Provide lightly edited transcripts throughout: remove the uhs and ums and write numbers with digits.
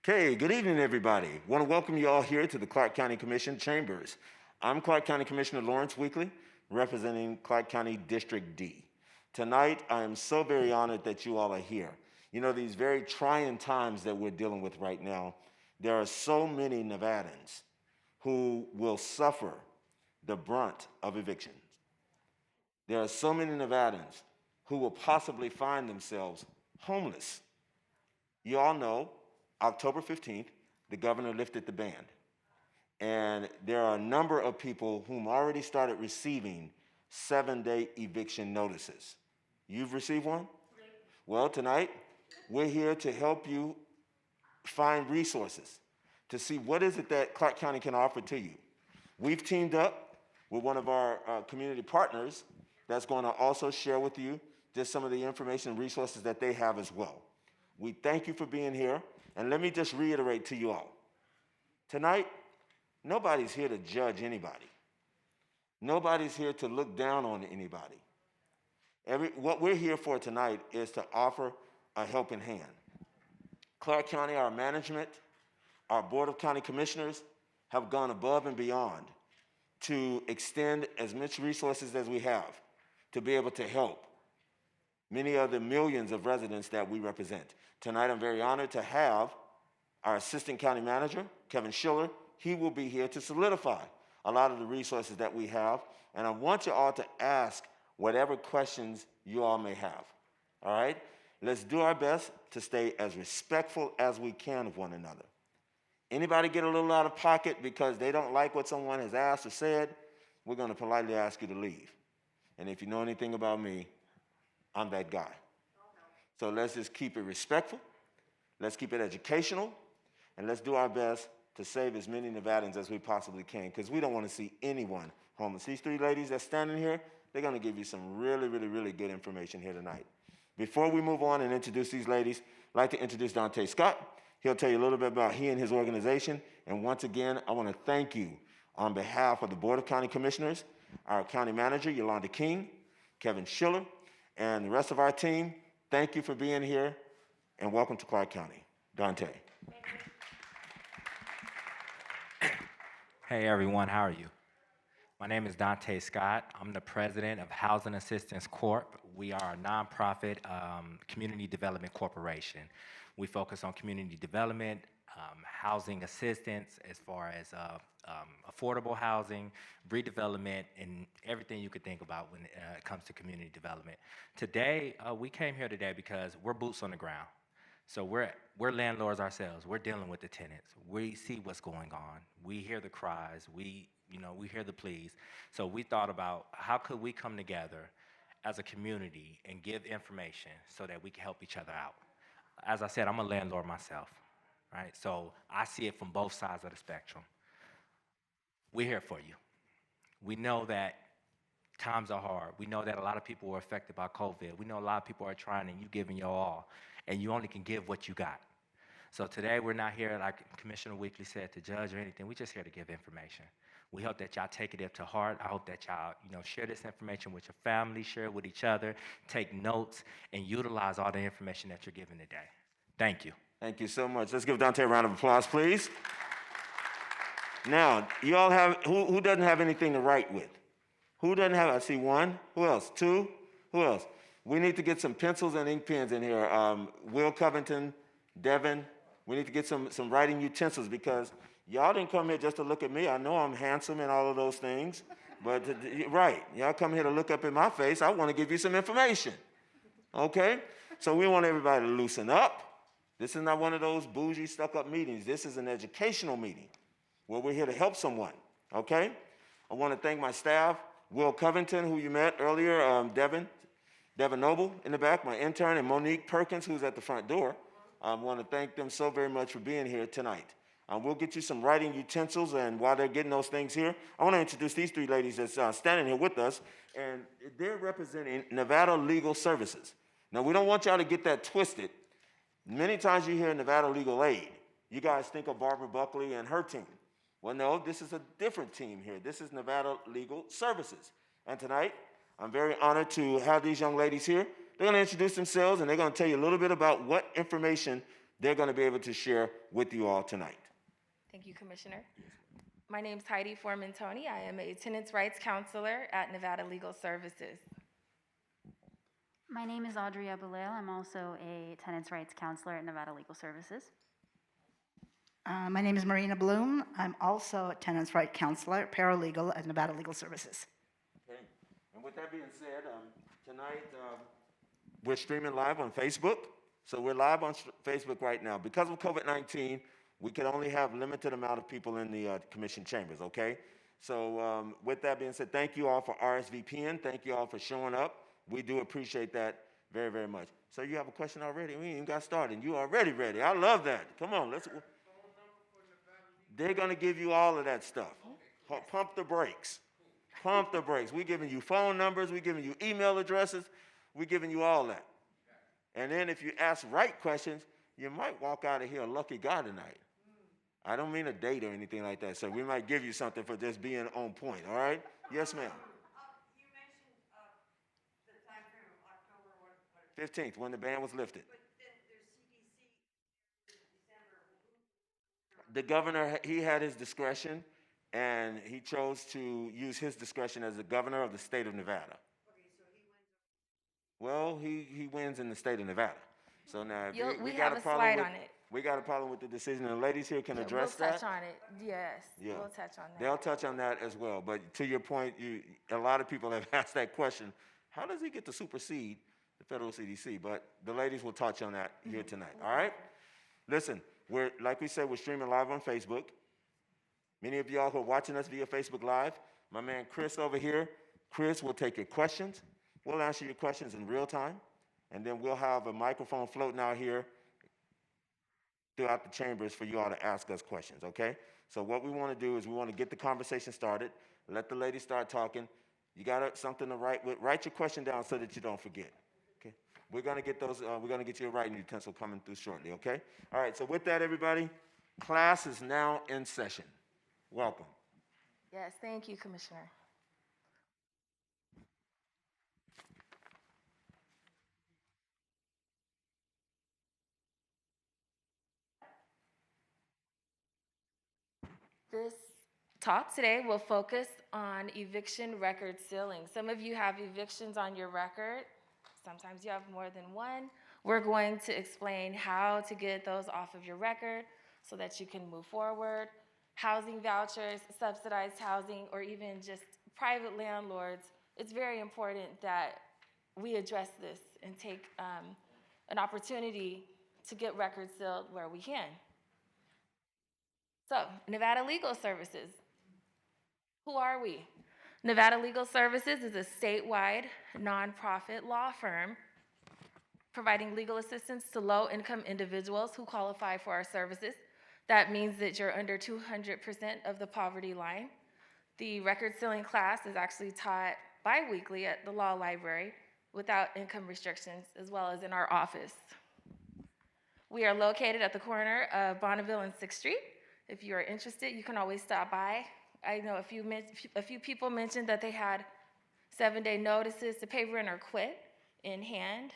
Okay, good evening, everybody. Want to welcome you all here to the Clark County Commission chambers. I'm Clark County Commissioner Lawrence Weekly, representing Clark County District D. Tonight, I am so very honored that you all are here. You know, these very trying times that we're dealing with right now, there are so many Nevadans who will suffer the brunt of evictions. There are so many Nevadans who will possibly find themselves homeless. You all know, October 15th, the governor lifted the ban. And there are a number of people whom already started receiving 7-day eviction notices. You've received one? Well, tonight, we're here to help you find resources to see what is it that Clark County can offer to you. We've teamed up with one of our community partners that's going to also share with you just some of the information and resources that they have as well. We thank you for being here, and let me just reiterate to you all. Tonight, nobody's here to judge anybody. Nobody's here to look down on anybody. What we're here for tonight is to offer a helping hand. Clark County, our management, our Board of County Commissioners have gone above and beyond to extend as much resources as we have to be able to help many of the millions of residents that we represent. Tonight, I'm very honored to have our Assistant County Manager, Kevin Schiller. He will be here to solidify a lot of the resources that we have, and I want you all to ask whatever questions you all may have, all right? Let's do our best to stay as respectful as we can of one another. Anybody get a little out of pocket because they don't like what someone has asked or said, we're gonna politely ask you to leave. And if you know anything about me, I'm that guy. So let's just keep it respectful, let's keep it educational, and let's do our best to save as many Nevadans as we possibly can, because we don't want to see anyone homeless. These three ladies that's standing here, they're going to give you some really good information here tonight. Before we move on and introduce these ladies, I'd like to introduce Dante Scott. He'll tell you a little bit about he and his organization. And once again, I want to thank you on behalf of the Board of County Commissioners, our County Manager, Yolanda King, Kevin Schiller, and the rest of our team. Thank you for being here, and welcome to Clark County. Dante. Hey everyone, how are you? My name is Dante Scott. I'm the president of Housing Assistance Corp. We are a nonprofit community development corporation. We focus on community development, housing assistance as far as affordable housing, redevelopment, and everything you could think about when it comes to community development. Today, we came here today because we're boots on the ground. So we're landlords ourselves. We're dealing with the tenants. We see what's going on. We hear the cries. We hear the pleas. So we thought about how could we come together as a community and give information so that we can help each other out. As I said, I'm a landlord myself, right? So I see it from both sides of the spectrum. We're here for you. We know that times are hard. We know that a lot of people were affected by COVID. We know a lot of people are trying and you giving your all, and you only can give what you got. So today we're not here, like Commissioner Weekly said, to judge or anything. We're just here to give information. We hope that y'all take it up to heart. I hope that y'all, share this information with your family, share it with each other, take notes, and utilize all the information that you're given today. Thank you. Thank you so much. Let's give Dante a round of applause, please. Now, you all have, who doesn't have anything to write with? Who doesn't have, I see one. Who else? Two? Who else? We need to get some pencils and ink pens in here. Will Covington, Devin, we need to get some writing utensils because y'all didn't come here just to look at me. I know I'm handsome and all of those things, but right, y'all come here to look up in my face. I want to give you some information, okay? So we want everybody to loosen up. This is not one of those bougie, stuck-up meetings. This is an educational meeting where we're here to help someone, okay? I want to thank my staff, Will Covington, who you met earlier, Devin Noble in the back, my intern, and Monique Perkins, who's at the front door. I want to thank them so very much for being here tonight. We'll get you some writing utensils, and while they're getting those things here, I want to introduce these three ladies that's standing here with us, and they're representing Nevada Legal Services. Now, we don't want y'all to get that twisted. Many times you hear Nevada Legal Aid, you guys think of Barbara Buckley and her team. Well, no, this is a different team here. This is Nevada Legal Services. And tonight, I'm very honored to have these young ladies here They're going to introduce themselves, and they're going to tell you a little bit about what information they're going to be able to share with you all tonight. Thank you, Commissioner. My name is Heidi Foreman-Toney. I am a tenants' rights counselor at Nevada Legal Services. My name is Audrey Abulel. I'm also a tenants' rights counselor at Nevada Legal Services. My name is Marina Bloom. I'm also a tenants' rights counselor, paralegal at Nevada Legal Services. Okay. And with that being said, tonight we're streaming live on Facebook. So we're live on Facebook right now. Because of COVID-19, we can only have limited amount of people in the commission chambers, okay? So with that being said, thank you all for RSVPing. Thank you all for showing up. We do appreciate that very, very much. So you have a question already? We ain't even got started. You already ready. I love that. Come on, let's. They're going to give you all of that stuff. Pump the brakes. Pump the brakes. We're giving you phone numbers. We're giving you email addresses. We're giving you all that. And then if you ask right questions, you might walk out of here a lucky guy tonight. I don't mean a date or anything like that, so we might give you something for just being on point, all right? Yes, ma'am. You mentioned the time frame of October, what? 15th, when the ban was lifted. But then there's CDC in December. The governor, he had his discretion, and he chose to use his discretion as the governor of the state of Nevada. Okay, so he wins. Well, he wins in the state of Nevada. So now, if We got have a a problem slide with, on it. we got a problem with the decision, and the ladies here can Yeah, address we'll touch that. on it. Yes, Yeah. we'll touch on that. They'll touch on that as well. But to your point, a lot of people have asked that question. How does he get to supersede the federal CDC? But the ladies will touch on that here tonight, all right? Listen, like we said, we're streaming live on Facebook. Many of y'all who are watching us via Facebook Live, my man Chris over here, Chris will take your questions. We'll answer your questions in real time, and then we'll have a microphone floating out here throughout the chambers for you all to ask us questions, okay? So what we want to do is we want to get the conversation started, let the ladies start talking. You got something to write with, write your question down so that you don't forget, okay? We're going to get those, we're going to get you a writing utensil coming through shortly, okay? All right, so with that, everybody, class is now in session. Welcome. Yes, thank you, Commissioner. This talk today will focus on eviction record sealing. Some of you have evictions on your record. Sometimes you have more than one. We're going to explain how to get those off of your record so that you can move forward. Housing vouchers, subsidized housing, or even just private landlords. It's very important that we address this and take an opportunity to get records sealed where we can. So, Nevada Legal Services. Who are we? Nevada Legal Services is a statewide nonprofit law firm providing legal assistance to low-income individuals who qualify for our services. That means that you're under 200% of the poverty line. The record sealing class is actually taught bi-weekly at the law library without income restrictions, as well as in our office. We are located at the corner of Bonneville and 6th Street. If you are interested, you can always stop by. I know a few people mentioned that they had 7-day notices to pay rent or quit in hand.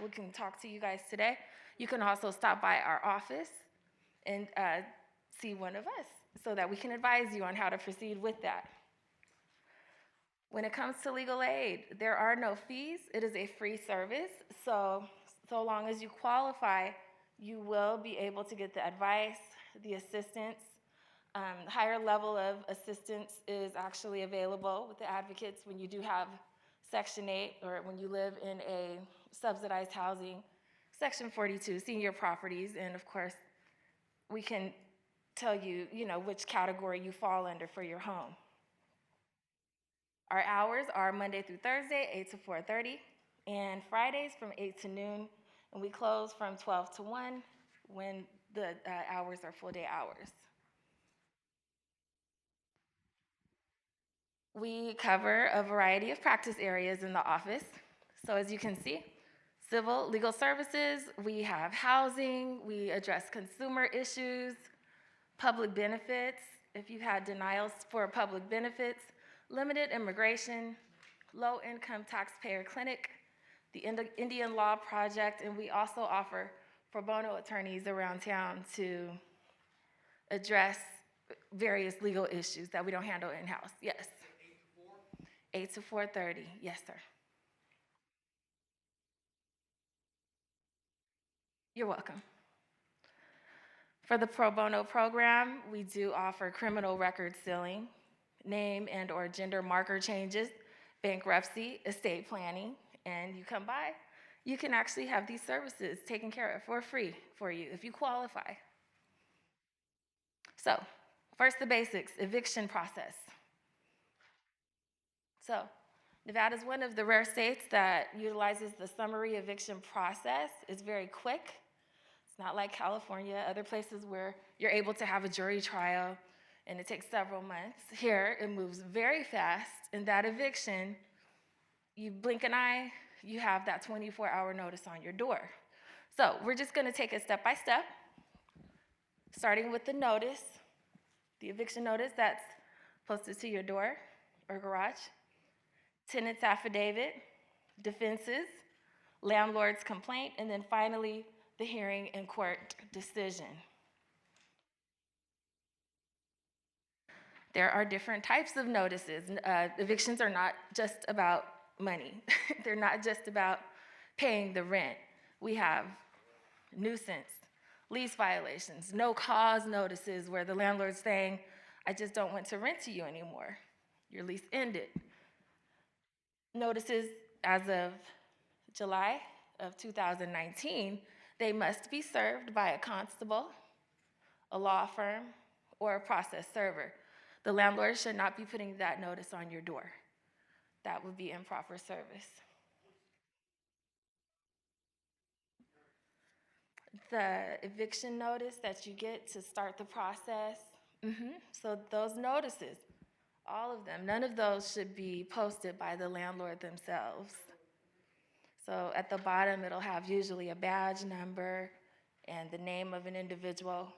We can talk to you guys today. You can also stop by our office and see one of us so that we can advise you on how to proceed with that. When it comes to legal aid, there are no fees. It is a free service. So long as you qualify, you will be able to get the advice, the assistance. Higher level of assistance is actually available with the advocates when you do have Section 8 or when you live in a subsidized housing, Section 42, senior properties, and of course, we can tell you, which category you fall under for your home. Our hours are Monday through Thursday, 8 to 4:30, and Fridays from 8 to noon, and we close from 12 to 1 when the hours are full day hours. We cover a variety of practice areas in the office. So as you can see, civil legal services, we have housing, we address consumer issues, public benefits, if you've had denials for public benefits, limited immigration, low-income taxpayer clinic, the Indian Law Project, and we also offer pro bono attorneys around town to address various legal issues that we don't handle in-house. Yes. 8 to 4:30. Yes, sir. You're welcome. For the pro bono program, we do offer criminal record sealing, name and or gender marker changes, bankruptcy, estate planning, and you come by, you can actually have these services taken care of for free for you if you qualify. So, first the basics, eviction process. So, Nevada is one of the rare states that utilizes the summary eviction process. It's very quick. It's not like California, other places where you're able to have a jury trial and it takes several months. Here, it moves very fast. In that eviction, you blink an eye, you have that 24-hour notice on your door. So we're just gonna take it step by step, starting with the notice, the eviction notice that's posted to your door or garage, tenant's affidavit, defenses, landlord's complaint, and then finally, the hearing in court decision. There are different types of notices. Evictions are not just about money. They're not just about paying the rent. We have nuisance, lease violations, no cause notices where the landlord's saying, I just don't want to rent to you anymore. Your lease ended. Notices as of July of 2019, they must be served by a constable, a law firm, or a process server. The landlord should not be putting that notice on your door. That would be improper service. The eviction notice that you get to start the process, so those notices, all of them, none of those should be posted by the landlord themselves. So at the bottom, it'll have usually a badge number and the name of an individual.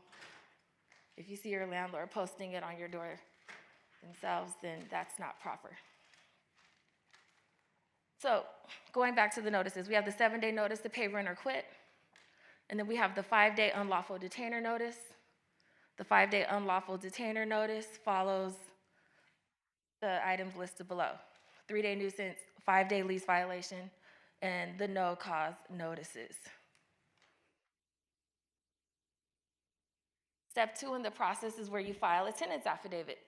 If you see your landlord posting it on your door themselves, then that's not proper. So going back to the notices, we have the 7-day notice to pay rent or quit, and then we have the 5-day unlawful detainer notice. The 5-day unlawful detainer notice follows the items listed below: 3-day nuisance, 5-day lease violation, and the no cause notices. Step 2 in the process is where you file a tenant's affidavit.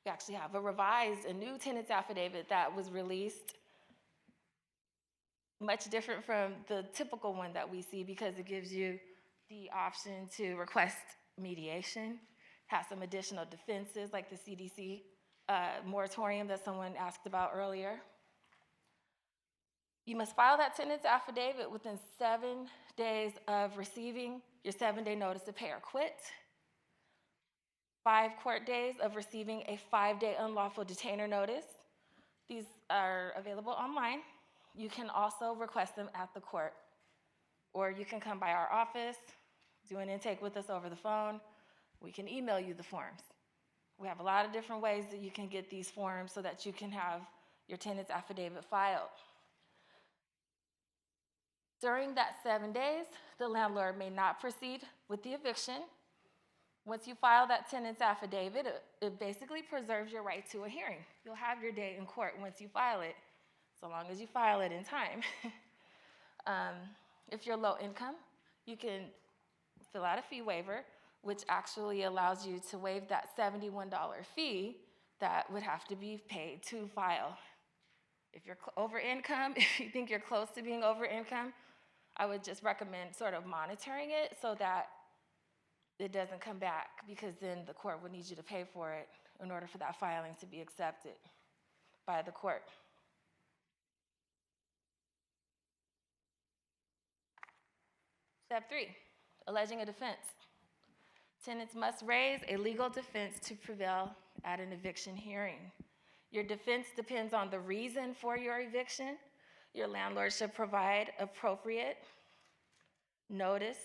We actually have a new tenant's affidavit that was released, much different from the typical one that we see because it gives you the option to request mediation, has some additional defenses like the CDC moratorium that someone asked about earlier. You must file that tenant's affidavit within 7 days of receiving your 7-day notice to pay or quit, 5 court days of receiving a 5-day unlawful detainer notice. These are available online. You can also request them at the court, or you can come by our office, do an intake with us over the phone. We can email you the forms. We have a lot of different ways that you can get these forms so that you can have your tenant's affidavit filed. During that 7 days, the landlord may not proceed with the eviction. Once you file that tenant's affidavit, it basically preserves your right to a hearing. You'll have your day in court once you file it, so long as you file it in time. If you're low income, you can fill out a fee waiver, which actually allows you to waive that $71 fee that would have to be paid to file. If you're over income, if you think you're close to being over income, I would just recommend sort of monitoring it so that it doesn't come back, because then the court would need you to pay for it in order for that filing to be accepted by the court. Step 3, alleging a defense. Tenants must raise a legal defense to prevail at an eviction hearing. Your defense depends on the reason for your eviction. Your landlord should provide appropriate notice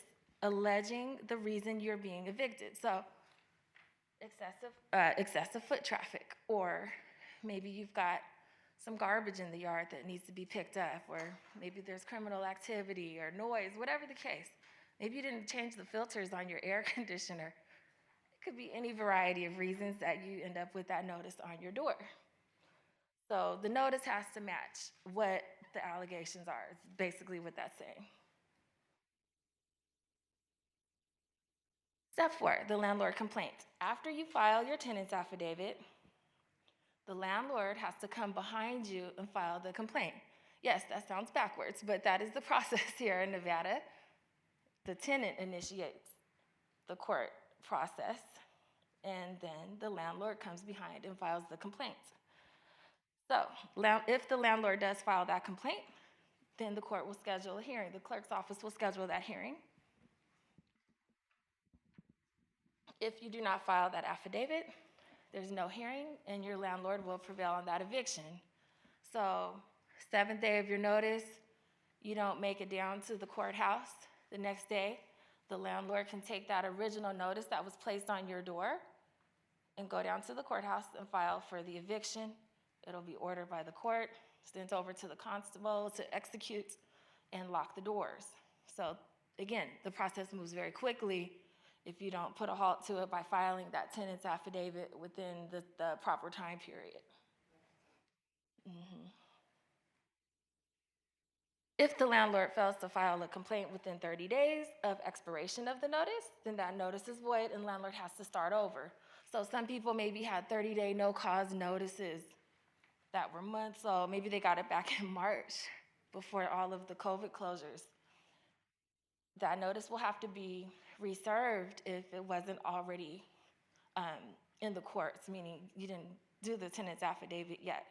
alleging the reason you're being evicted. So excessive foot traffic, or maybe you've got some garbage in the yard that needs to be picked up, or maybe there's criminal activity or noise, whatever the case. Maybe you didn't change the filters on your air conditioner. It could be any variety of reasons that you end up with that notice on your door. So the notice has to match what the allegations are. It's basically what that's saying. Step 4, the landlord complaint. After you file your tenant's affidavit, the landlord has to come behind you and file the complaint. Yes, that sounds backwards, but that is the process here in Nevada. The tenant initiates the court process, and then the landlord comes behind and files the complaint. So if the landlord does file that complaint, then the court will schedule a hearing. The clerk's office will schedule that hearing. If you do not file that affidavit, there's no hearing, and your landlord will prevail on that eviction. So 7th day of your notice, you don't make it down to the courthouse. The next day, the landlord can take that original notice that was placed on your door and go down to the courthouse and file for the eviction. It'll be ordered by the court, sent over to the constable to execute and lock the doors. So again, the process moves very quickly if you don't put a halt to it by filing that tenant's affidavit within the proper time period. If the landlord fails to file a complaint within 30 days of expiration of the notice, then that notice is void and landlord has to start over. So some people maybe had 30-day no-cause notices that were months old. Maybe they got it back in March before all of the COVID closures. That notice will have to be reserved if it wasn't already in the courts, meaning you didn't do the tenant's affidavit yet.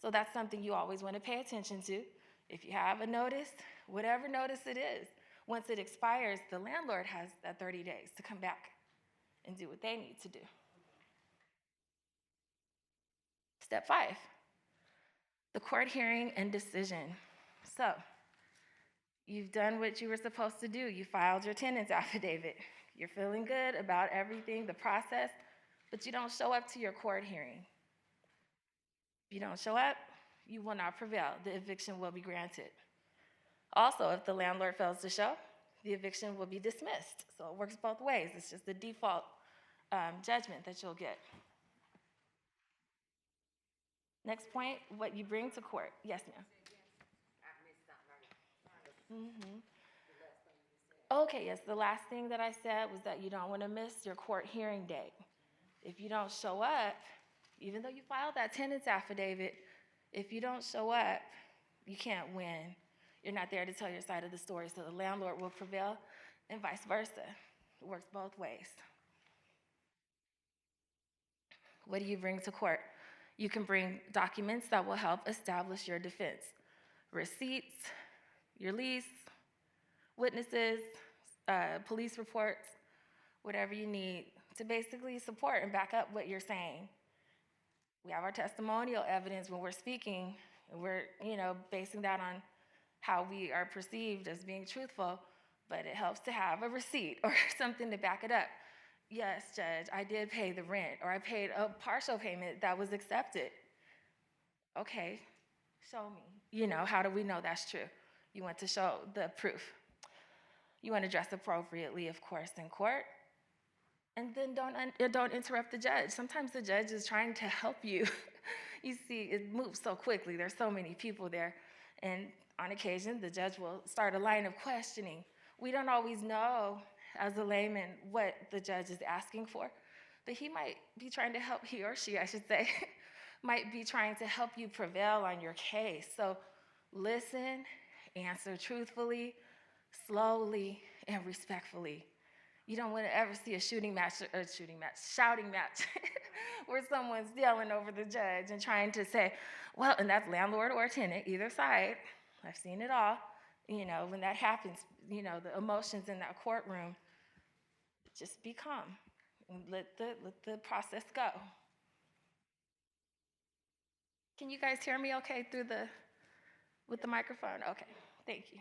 So that's something you always want to pay attention to. If you have a notice, whatever notice it is, once it expires, the landlord has that 30 days to come back and do what they need to do. Step 5, the court hearing and decision. So you've done what you were supposed to do. You filed your tenant's affidavit. You're feeling good about everything, the process, but you don't show up to your court hearing. If you don't show up, you will not prevail. The eviction will be granted. Also, if the landlord fails to show, the eviction will be dismissed. So it works both ways. It's just the default judgment that you'll get. Next point, what you bring to court. Yes, ma'am. Okay, yes, the last thing that I said was that you don't want to miss your court hearing date. If you don't show up, even though you filed that tenant's affidavit, if you don't show up, you can't win. You're not there to tell your side of the story, so the landlord will prevail and vice versa. It works both ways. What do you bring to court? You can bring documents that will help establish your defense. Receipts, your lease, witnesses, police reports, whatever you need to basically support and back up what you're saying. We have our testimonial evidence when we're speaking, and we're, basing that on how we are perceived as being truthful, but it helps to have a receipt or something to back it up. Yes, Judge, I did pay the rent, or I paid a partial payment that was accepted. Okay, show me. How do we know that's true? You want to show the proof. You want to dress appropriately, of course, in court. And then don't interrupt the judge. Sometimes the judge is trying to help you. You see, it moves so quickly. There's so many people there. And on occasion, the judge will start a line of questioning. We don't always know, as a layman, what the judge is asking for. But he might be trying to help, he or she, I should say, might be trying to help you prevail on your case. So listen, answer truthfully, slowly, and respectfully. You don't want to ever see a shouting match, where someone's yelling over the judge and trying to say, well, and that's landlord or tenant, either side. I've seen it all. When that happens, the emotions in that courtroom, just be calm and let the process go. Can you guys hear me okay with the microphone? Okay, thank you.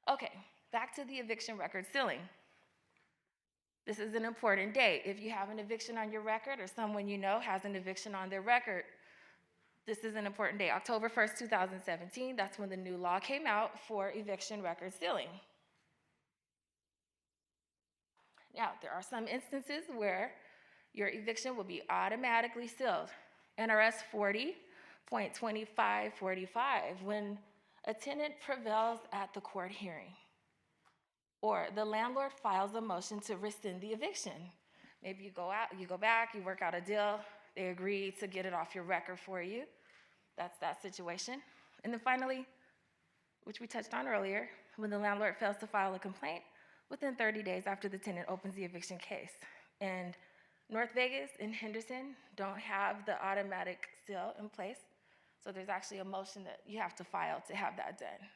Okay, back to the eviction record sealing. This is an important date. If you have an eviction on your record or someone you know has an eviction on their record, This is an important day, October 1st, 2017. That's when the new law came out for eviction record sealing. Now, there are some instances where your eviction will be automatically sealed. NRS 40.2545, when a tenant prevails at the court hearing, or the landlord files a motion to rescind the eviction. Maybe you go back, you work out a deal, they agree to get it off your record for you. That's that situation. And then finally, which we touched on earlier, when the landlord fails to file a complaint within 30 days after the tenant opens the eviction case. And North Vegas and Henderson don't have the automatic seal in place, so there's actually a motion that you have to file to have that done.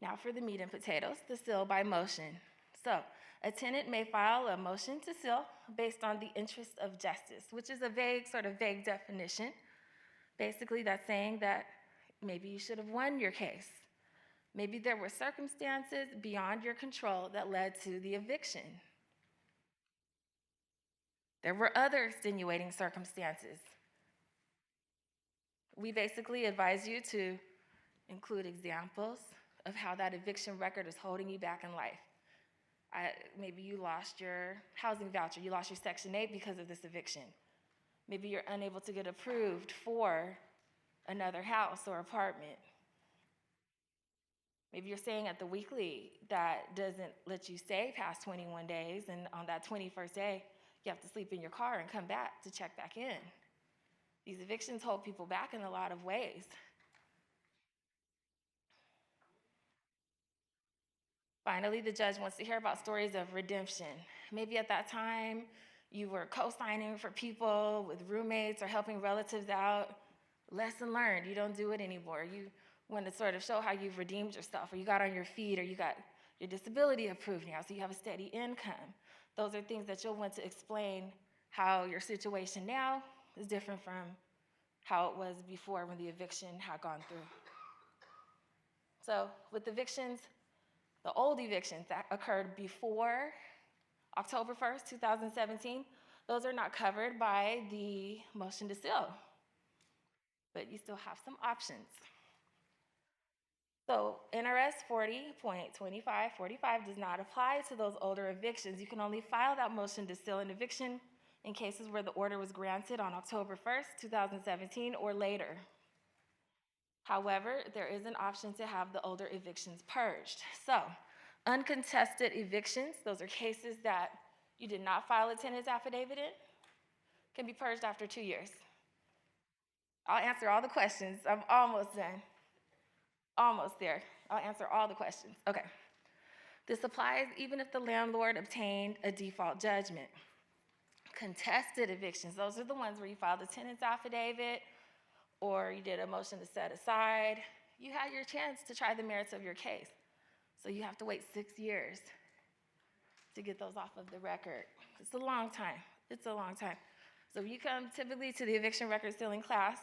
Now for the meat and potatoes, the seal by motion. So a tenant may file a motion to seal based on the interest of justice, which is a vague definition. Basically, that's saying that maybe you should have won your case. Maybe there were circumstances beyond your control that led to the eviction. There were other extenuating circumstances. We basically advise you to include examples of how that eviction record is holding you back in life. Maybe you lost your housing voucher, you lost your Section 8 because of this eviction. Maybe you're unable to get approved for another house or apartment. Maybe you're staying at the weekly that doesn't let you stay past 21 days, and on that 21st day, you have to sleep in your car and come back to check back in. These evictions hold people back in a lot of ways. Finally, the judge wants to hear about stories of redemption. Maybe at that time, you were co-signing for people with roommates or helping relatives out. Lesson learned, you don't do it anymore. You want to sort of show how you've redeemed yourself, or you got on your feet, or you got your disability approved now, so you have a steady income. Those are things that you'll want to explain how your situation now is different from how it was before when the eviction had gone through. So with evictions, the old evictions that occurred before October 1st, 2017, those are not covered by the motion to seal, but you still have some options. So NRS 40.2545 does not apply to those older evictions. You can only file that motion to seal an eviction in cases where the order was granted on October 1st, 2017 or later. However, there is an option to have the older evictions purged. So uncontested evictions, those are cases that you did not file a tenant's affidavit in, can be purged after 2 years. I'll answer all the questions. I'm almost done. Almost there. I'll answer all the questions. Okay. This applies even if the landlord obtained a default judgment. Contested evictions, those are the ones where you filed a tenant's affidavit or you did a motion to set aside. You had your chance to try the merits of your case. So you have to wait 6 years to get those off of the record. It's a long time. It's a long time. So you come typically to the eviction record sealing class,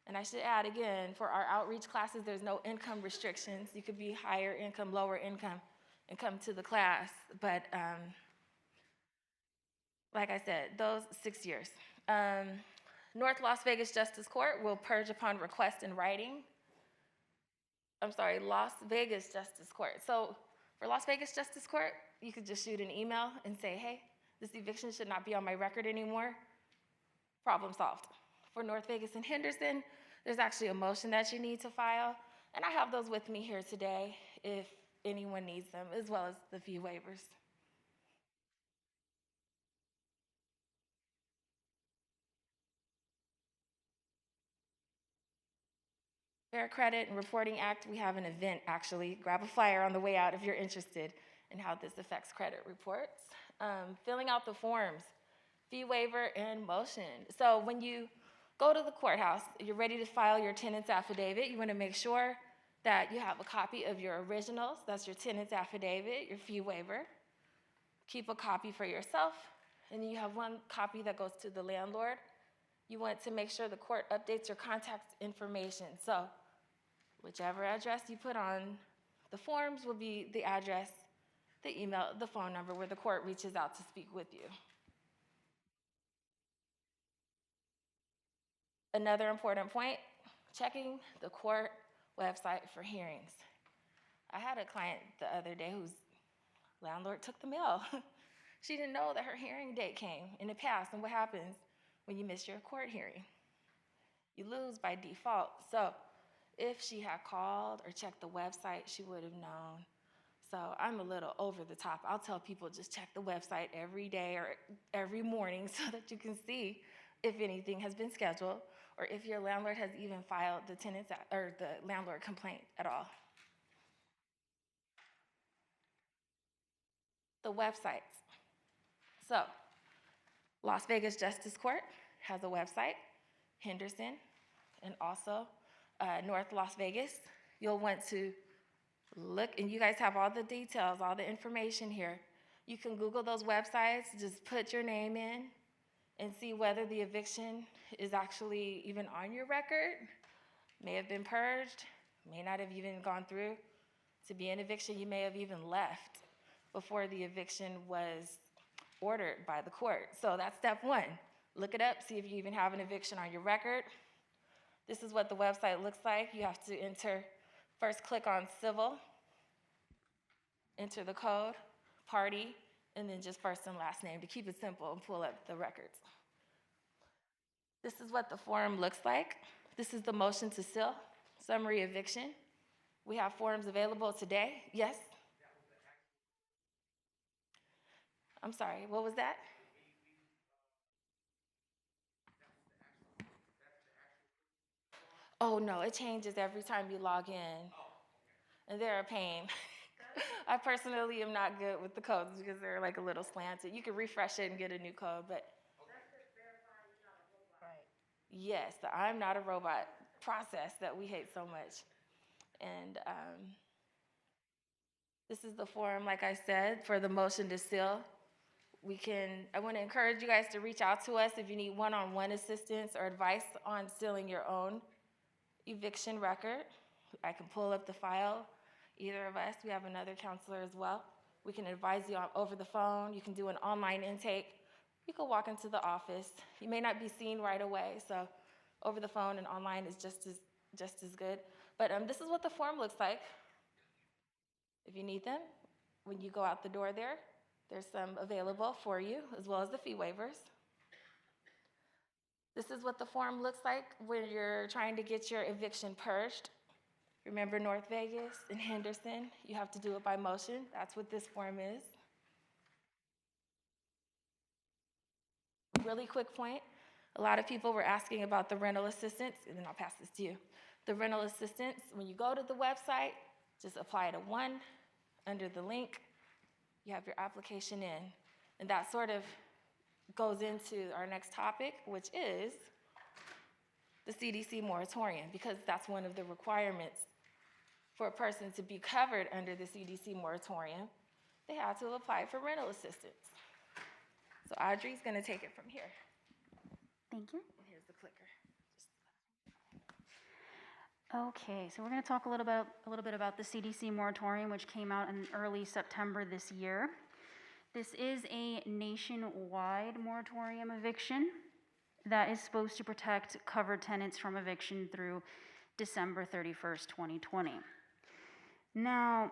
and I should add again, for our outreach classes, there's no income restrictions. You could be higher income, lower income, and come to the class. But like I said, those 6 years. North Las Vegas Justice Court will purge upon request in writing. Las Vegas Justice Court. So for Las Vegas Justice Court, you could just shoot an email and say, hey, this eviction should not be on my record anymore. Problem solved. For North Vegas and Henderson, there's actually a motion that you need to file, and I have those with me here today if anyone needs them, as well as the fee waivers. Fair Credit and Reporting Act, we have an event actually. Grab a flyer on the way out if you're interested in how this affects credit reports. Filling out the forms, fee waiver and motion. So when you go to the courthouse, you're ready to file your tenant's affidavit. You want to make sure that you have a copy of your originals. That's your tenant's affidavit, your fee waiver. Keep a copy for yourself, and then you have one copy that goes to the landlord. You want to make sure the court updates your contact information. So whichever address you put on the forms will be the address, the email, the phone number where the court reaches out to speak with you. Another important point, checking the court website for hearings. I had a client the other day whose landlord took the mail. She didn't know that her hearing date came in the past, and what happens when you miss your court hearing? You lose by default. So if she had called or checked the website, she would have known. So I'm a little over the top. I'll tell people just check the website every day or every morning so that you can see if anything has been scheduled or if your landlord has even filed the the landlord complaint at all. The websites. So Las Vegas Justice Court has a website, Henderson, and also North Las Vegas. You'll want to look, and you guys have all the details, all the information here. You can Google those websites, just put your name in and see whether the eviction is actually even on your record. May have been purged, may not have even gone through to be an eviction. You may have even left before the eviction was ordered by the court. So that's step one. Look it up, see if you even have an eviction on your record. This is what the website looks like. You have to first click on civil, enter the code, party, and then just first and last name to keep it simple and pull up the records. This is what the form looks like. This is the motion to seal, summary eviction. We have forms available today. Yes? I'm sorry, what was that? Oh no, it changes every time you log in. And they're a pain. I personally am not good with the codes because they're like a little slanted. You can refresh it and get a new code, but yes, the I'm not a robot process that we hate so much. And this is the form, like I said, for the motion to seal. I want to encourage you guys to reach out to us if you need one-on-one assistance or advice on sealing your own eviction record. I can pull up the file, either of us. We have another counselor as well. We can advise you over the phone. You can do an online intake. You can walk into the office. You may not be seen right away, so over the phone and online is just as good. But this is what the form looks like. If you need them, when you go out the door there's some available for you, as well as the fee waivers. This is what the form looks like when you're trying to get your eviction purged. Remember North Vegas and Henderson? You have to do it by motion. That's what this form is. Really quick point. A lot of people were asking about the rental assistance, and then I'll pass this to you. The rental assistance, when you go to the website, just apply to one under the link. You have your application in. And that sort of goes into our next topic, which is the CDC moratorium, because that's one of the requirements for a person to be covered under the CDC moratorium. They have to apply for rental assistance. So Audrey's going to take it from here. Thank you. Here's the clicker. Okay, so we're going to talk a little bit about the CDC moratorium, which came out in early September this year. This is a nationwide moratorium eviction that is supposed to protect covered tenants from eviction through December 31st, 2020. Now,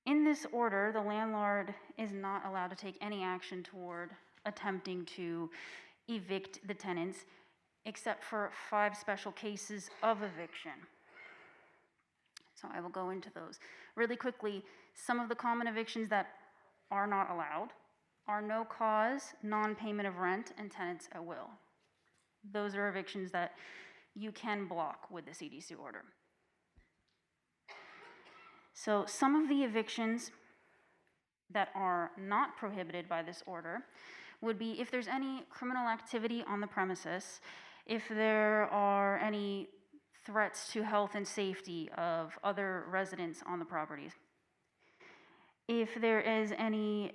in this order, the landlord is not allowed to take any action toward attempting to evict the tenants, except for 5 special cases of eviction. So I will go into those. Really quickly, some of the common evictions that are not allowed are no cause, non-payment of rent, and tenants at will. Those are evictions that you can block with the CDC order. So some of the evictions that are not prohibited by this order would be if there's any criminal activity on the premises, if there are any threats to health and safety of other residents on the properties, if there is any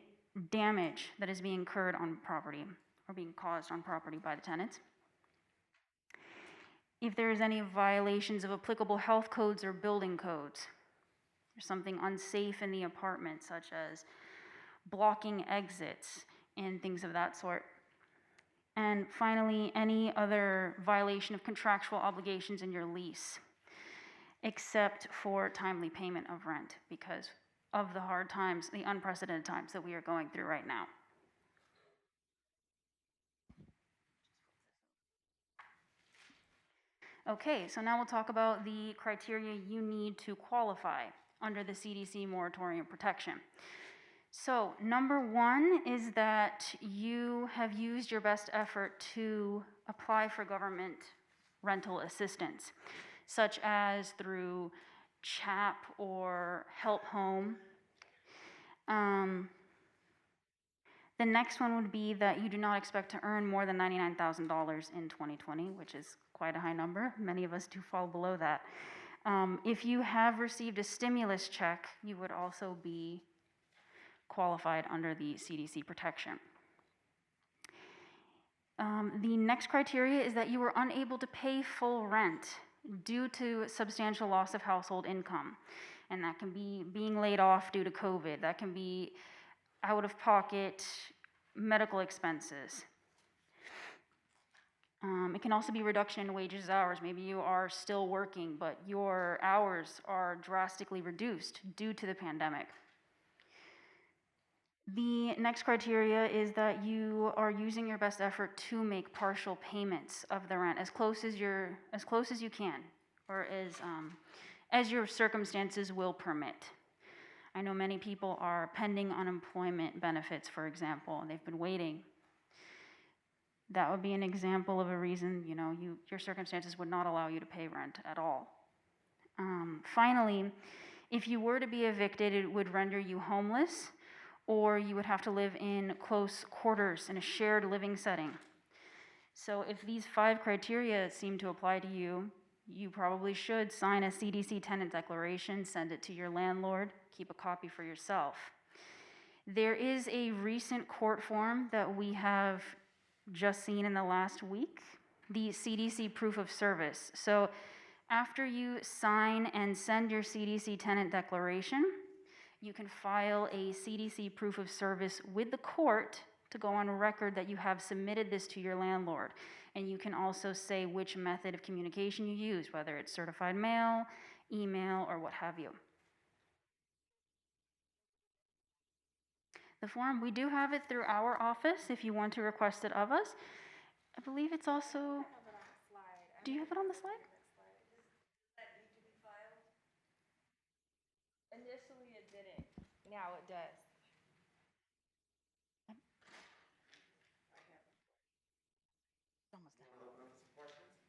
damage that is being incurred on property or being caused on property by the tenants, if there is any violations of applicable health codes or building codes, there's something unsafe in the apartment, such as blocking exits and things of that sort. And finally, any other violation of contractual obligations in your lease, except for timely payment of rent because of the hard times, the unprecedented times that we are going through right now. Okay, so now we'll talk about the criteria you need to qualify under the CDC moratorium protection. So number one is that you have used your best effort to apply for government rental assistance, such as through CHAP or Help Home. The next one would be that you do not expect to earn more than $99,000 in 2020, which is quite a high number. Many of us do fall below that. If you have received a stimulus check, you would also be qualified under the CDC protection. The next criteria is that you were unable to pay full rent due to substantial loss of household income. And that can be being laid off due to COVID. That can be out-of-pocket medical expenses. It can also be reduction in wages hours. Maybe you are still working, but your hours are drastically reduced due to the pandemic. The next criteria is that you are using your best effort to make partial payments of the rent as close as you can, or as your circumstances will permit. I know many people are pending unemployment benefits, for example, and they've been waiting. That would be an example of a reason, your circumstances would not allow you to pay rent at all. Finally, if you were to be evicted, it would render you homeless, or you would have to live in close quarters in a shared living setting. So if these 5 criteria seem to apply to you, you probably should sign a CDC tenant declaration, send it to your landlord, keep a copy for yourself. There is a recent court form that we have just seen in the last week, the CDC proof of service. So after you sign and send your CDC tenant declaration, you can file a CDC proof of service with the court to go on record that you have submitted this to your landlord. And you can also say which method of communication you use, whether it's certified mail, email, or what have you. The form, we do have it through our office if you want to request it of us. I believe it's also, do you have it on the slide? Initially it didn't, now it does.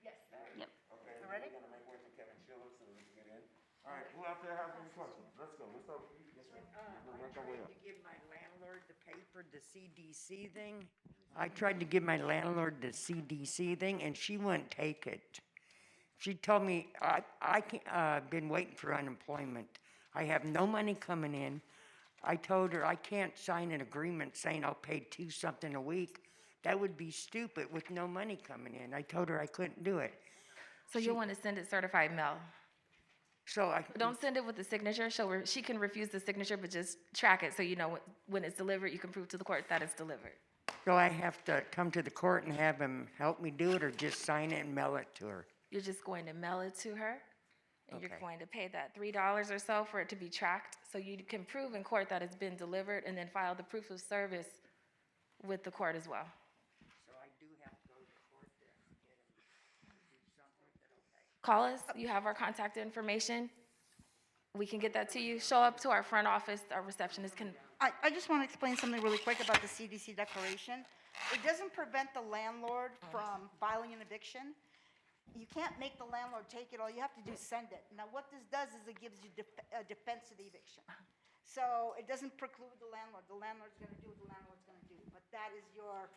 Yep. Okay, we're gonna make way for Kevin Schiller so we can get in. All right, who out there has any questions? Let's go, let's start with you. Yes, ma'am. We'll work our way up. To give my landlord the paper, the CDC thing. I tried to give my landlord the CDC thing, and she wouldn't take it. She told me, I've been waiting for unemployment. I have no money coming in. I told her I can't sign an agreement saying I'll pay $2 something a week. That would be stupid with no money coming in. I told her I couldn't do it. So you'll want to send it certified mail. So Don't send it with the signature, so she can refuse the signature, but just track it so you know when it's delivered, you can prove to the court that it's delivered. So I have to come to the court and have him help me do it, or just sign it and mail it to her? You're just going to mail it to her, and you're Okay. going to pay that $3 or so for it to be tracked, so you can prove in court that it's been delivered, and then file the proof of service with the court as well. So I do have to go to the court to get him to do something with it, okay? Call us, you have our contact information. We can get that to you. Show up to our front office, our receptionist can, I just want to explain something really quick about the CDC declaration. It doesn't prevent the landlord from filing an eviction. You can't make the landlord take it. All you have to do is send it. Now, what this does is it gives you a defense of the eviction. So it doesn't preclude the landlord. The landlord's going to do what the landlord's going to do. But that is your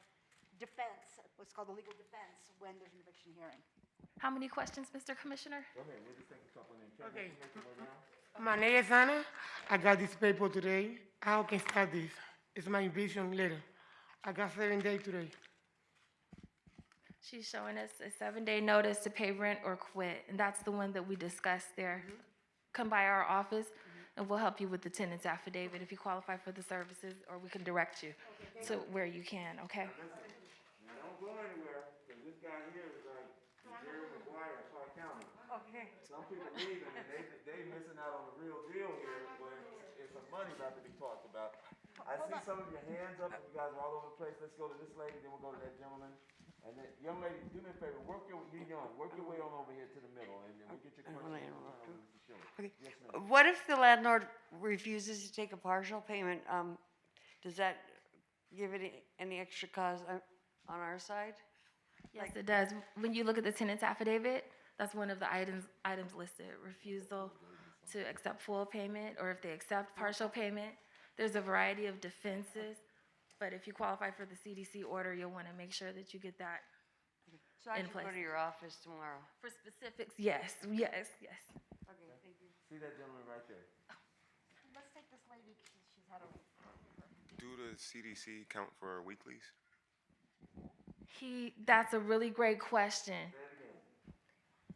defense, what's called a legal defense, when there's an eviction hearing. how many questions, Mr. Commissioner? Go ahead, we'll just take a couple and then Kevin, Okay. you make your way down. My name is Anna. I got this paper today. How can I start this? It's my eviction letter. I got 7 days today. She's showing us a 7-day notice to pay rent or quit, and that's the one that we discussed there. Come by our office, and we'll help you with the tenant's affidavit if you qualify for the services, or we can direct you to where you can, okay? Now, don't don't go anywhere, because this guy here is like Jerry Maguire, Clark County. Okay. Some people leaving and they missing out on the real deal here when it's some money about to be talked about. I see some of your hands up and you guys are all over the place. Let's go to this lady, then we'll go to that gentleman. And then, young lady, do me a favor, you're young, work your way on over here to the middle and then we'll get your question. wanna and interrupt turn you. over to Sheila. Okay. Yes, ma'am. What if the landlord refuses to take a partial payment? Does that give it any extra cause on our side? Yes, it does. When you look at the tenant's affidavit, that's one of the items listed, refusal to accept full payment, or if they accept partial payment. There's a variety of defenses, but if you qualify for the CDC order, you'll want to make sure that you get that So I in should go place. to your office tomorrow. For specifics, yes, yes, yes. Okay, thank you. See that gentleman right there. Let's take this lady, 'cause she's had a. Do the CDC count for weeklies? That's a really great question.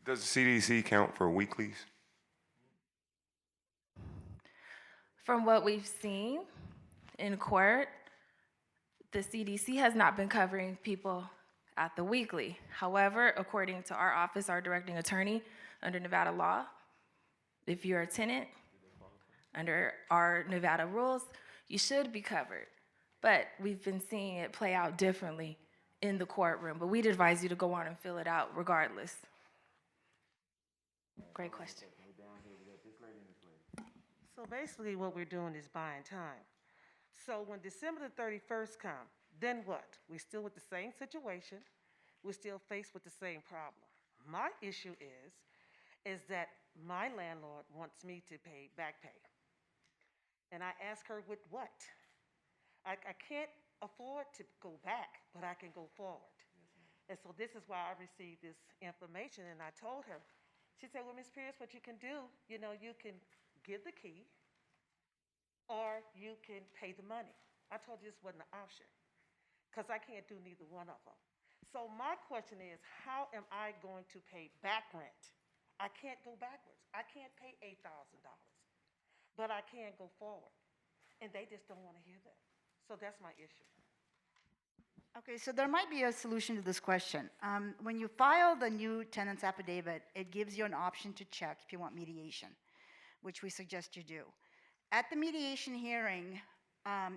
Does the CDC count for weeklies? From what we've seen in court, the CDC has not been covering people at the weekly. However, according to our office, our directing attorney, under Nevada law, if you're a tenant, under our Nevada rules, you should be covered. But we've been seeing it play out differently in the courtroom, but we'd advise you to go on and fill it out regardless. Great question. So basically, what we're doing is buying time. So when December the 31st comes, then what? We're still with the same situation. We're still faced with the same problem. My issue is that my landlord wants me to pay back pay. And I ask her with what? I can't afford to go back, but I can go forward. And so this is why I received this information, and I told her. She said, well, Ms. Pierce, what you can do, you can give the key, or you can pay the money. I told you this wasn't an option, because I can't do neither one of them. So my question is, how am I going to pay back rent? I can't go backwards. I can't pay $8,000, but I can go forward. And they just don't want to hear that. So that's my issue. Okay, so there might be a solution to this question. When you file the new tenant's affidavit, it gives you an option to check if you want mediation, which we suggest you do. At the mediation hearing,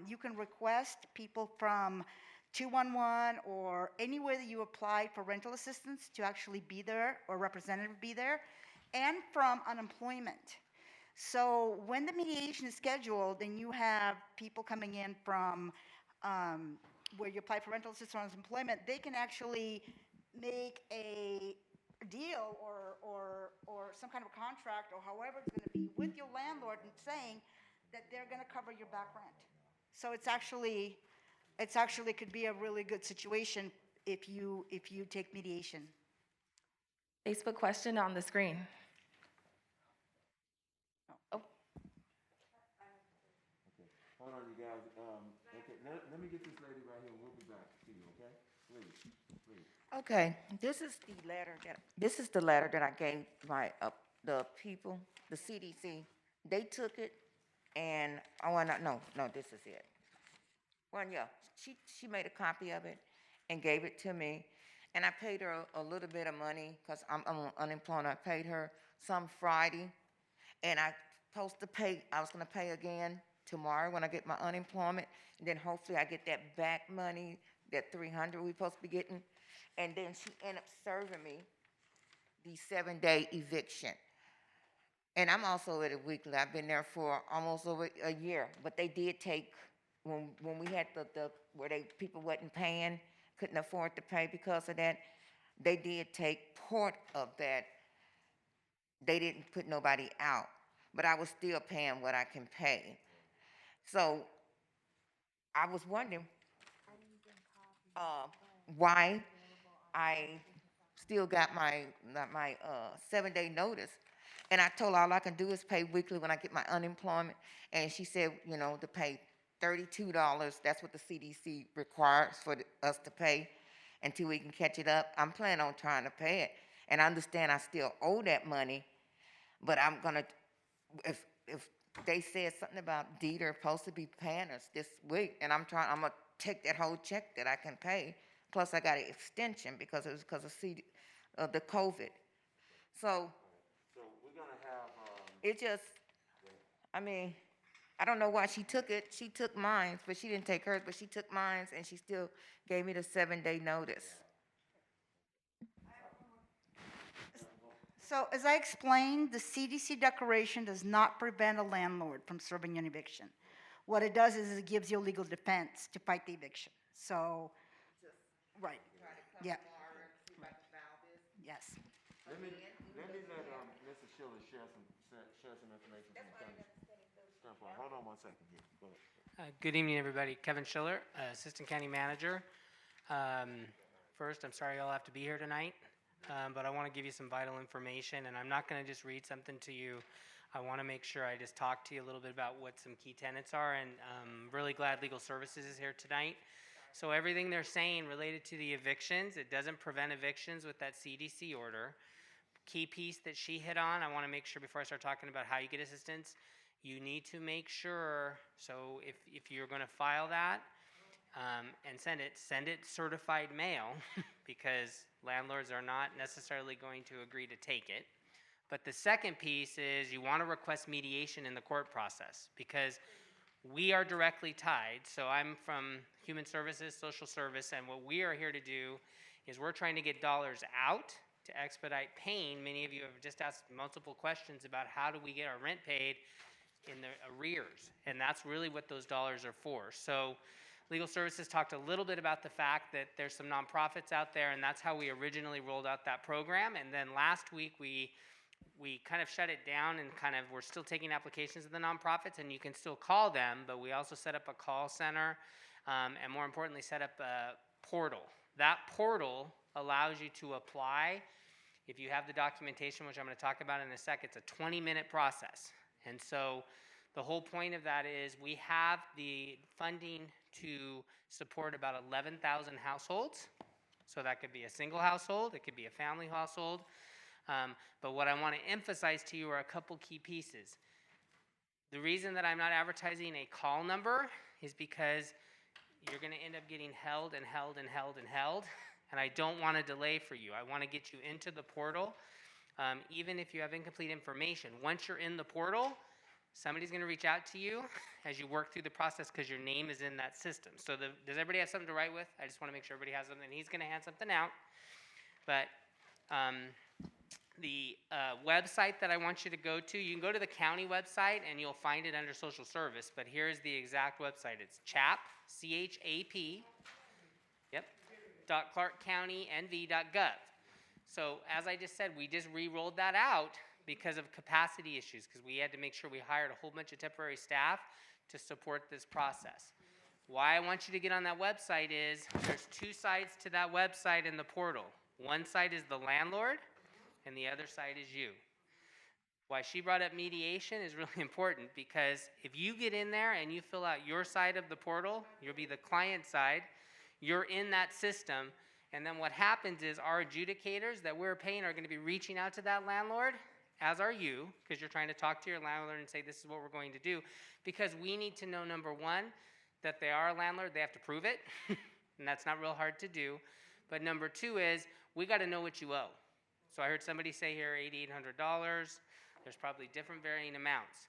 you can request people from 211 or anywhere that you applied for rental assistance to actually be there, or representative be there, and from unemployment. So when the mediation is scheduled and you have people coming in from where you apply for rental assistance or unemployment, they can actually make a deal or some kind of a contract, or however it's going to be, with your landlord, and saying that they're going to cover your back rent. So it's actually could be a really good situation if you take mediation. Facebook question on the screen. Oh, Hold on, you guys. Okay, let me get this lady right here. We'll be back to you, okay? Please. Okay, this is the letter that I gave my, the people, the CDC. They took it, and, no, this is it. Well, yeah, she made a copy of it and gave it to me, and I paid her a little bit of money, because I'm on unemployment. I paid her some Friday, and I was gonna pay again tomorrow when I get my unemployment, and then hopefully I get that back money, that $300 we supposed to be getting, and then she ended up serving me the 7-day eviction. And I'm also at a weekly. I've been there for almost over a year, but they did take, when we had the where people wasn't paying, couldn't afford to pay because of that, they did take part of that. They didn't put nobody out, but I was still paying what I can pay. So I was wondering why I still got my 7-day notice. And I told her all I can do is pay weekly when I get my unemployment. And she said, to pay $32. That's what the CDC requires for us to pay until we can catch it up. I'm planning on trying to pay it. And I understand I still owe that money, but I'm going to, if they said something about Dieter supposed to be paying us this week, and I'm going to take that whole check that I can pay, plus I got an extension because it was because of the COVID. So So we're gonna have, it just, I mean, I don't know why she took it. She took mine, but she didn't take hers, but she took mine and she still gave me the 7-day notice. So as I explained, the CDC declaration does not prevent a landlord from serving an eviction. What it does is it gives you a legal defense to fight the eviction. So, right, yeah. Yes. let me let Mrs. Schiller share some information from the county standpoint. Hold on one second here. Go ahead. Good evening, everybody. Kevin Schiller, Assistant County Manager. First, I'm sorry y'all have to be here tonight, but I want to give you some vital information, and I'm not going to just read something to you. I want to make sure I just talk to you a little bit about what some key tenets are, and I'm really glad Legal Services is here tonight. So everything they're saying related to the evictions, it doesn't prevent evictions with that CDC order. Key piece that she hit on, I want to make sure before I start talking about how you get assistance, you need to make sure, so if you're going to file that and send it certified mail because landlords are not necessarily going to agree to take it. But the second piece is you want to request mediation in the court process because we are directly tied. So I'm from Human Services, Social Service, and what we are here to do is we're trying to get dollars out to expedite paying. Many of you have just asked multiple questions about how do we get our rent paid in the arrears, and that's really what those dollars are for. So Legal Services talked a little bit about the fact that there's some nonprofits out there, and that's how we originally rolled out that program. And then last week we kind of shut it down and we're still taking applications of the nonprofits, and you can still call them, but we also set up a call center, and more importantly, set up a portal. That portal allows you to apply. If you have the documentation, which I'm going to talk about in a sec, it's a 20-minute process. And so the whole point of that is we have the funding to support about 11,000 households. So that could be a single household, it could be a family household. But what I want to emphasize to you are a couple key pieces. The reason that I'm not advertising a call number is because you're going to end up getting held and held and held and held. And I don't want to delay for you. I want to get you into the portal. Even if you have incomplete information, once you're in the portal, somebody's going to reach out to you as you work through the process because your name is in that system. So does everybody have something to write with? I just want to make sure everybody has something. He's going to hand something out. But the website that I want you to go to, you can go to the county website and you'll find it under social service. But here's the exact website. It's CHAP, C-H-A-P, .clarkcountynv.gov. So as I just said, we just re-rolled that out because of capacity issues, because we had to make sure we hired a whole bunch of temporary staff to support this process. Why I want you to get on that website is there's two sides to that website in the portal. One side is the landlord, and the other side is you. Why she brought up mediation is really important, because if you get in there and you fill out your side of the portal, you'll be the client side, you're in that system, and then what happens is our adjudicators that we're paying are going to be reaching out to that landlord, as are you, because you're trying to talk to your landlord and say this is what we're going to do, because we need to know, number one, that they are a landlord. They have to prove it, and that's not real hard to do. But number two is we got to know what you owe. So I heard somebody say here $8,800. There's probably different varying amounts.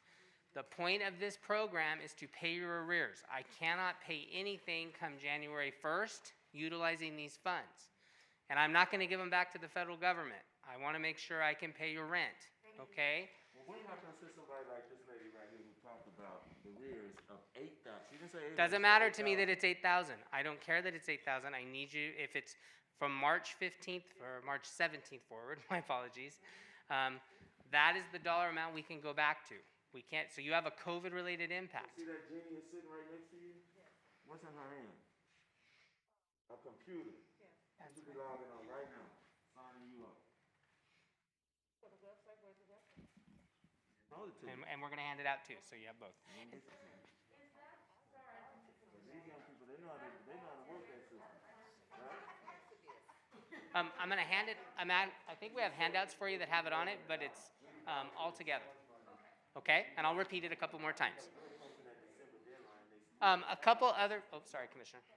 The point of this program is to pay your arrears. I cannot pay anything come January 1st utilizing these funds. And I'm not going to give them back to the federal government. I want to make sure I can pay your rent, okay? Well, we're not going to see somebody like this lady right here who talked about the arrears of 8,000. She didn't say 8,000. Doesn't matter to me that it's 8,000. I don't care that it's 8,000. I need you, if it's from March 15th or March 17th forward, my apologies, that is the dollar amount we can go back to. We can't, so you have a COVID-related impact. See that Jenny is sitting right next to you? Yes. What's in her hand? A computer. Yes. You should be logging on right now, signing you up. For the website, where's the website? And we're going to hand it out too, so you have both. These young people, they know how to work that system, right? I'm going to hand it, I think we have handouts for you that have it on it, but it's all together. Okay? And I'll repeat it a couple more times. A couple other, oh, sorry, Commissioner. Sorry.